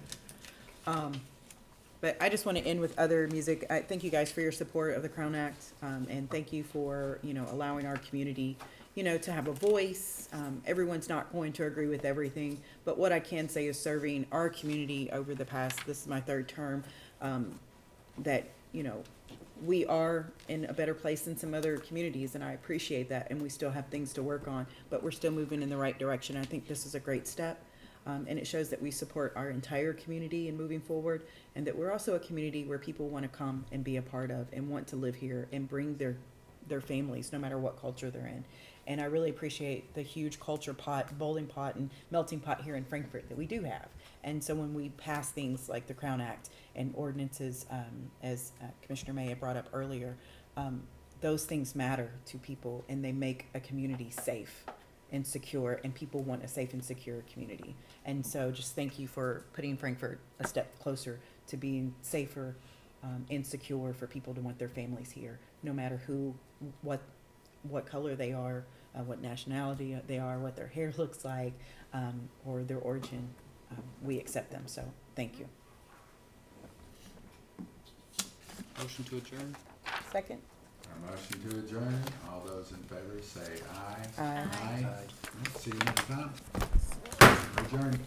But I just want to end with other music. I thank you guys for your support of the Crown Act, and thank you for, allowing our community, to have a voice. Everyone's not going to agree with everything, but what I can say is serving our community over the past, this is my third term, that, we are in a better place than some other communities, and I appreciate that, and we still have things to work on, but we're still moving in the right direction. I think this is a great step. And it shows that we support our entire community in moving forward, and that we're also a community where people want to come and be a part of and want to live here and bring their families, no matter what culture they're in. And I really appreciate the huge culture pot, bowling pot, and melting pot here in Frankfort that we do have. And so when we pass things like the Crown Act and ordinances, as Commissioner May had brought up earlier, those things matter to people, and they make a community safe and secure, and people want a safe and secure community. And so just thank you for putting Frankfort a step closer to being safer and secure for people to want their families here, no matter what color they are, what nationality they are, what their hair looks like, or their origin. We accept them, so thank you. Motion to adjourn? Second? A motion to adjourn. All those in favor say aye. Aye. See you next time. Adjourn.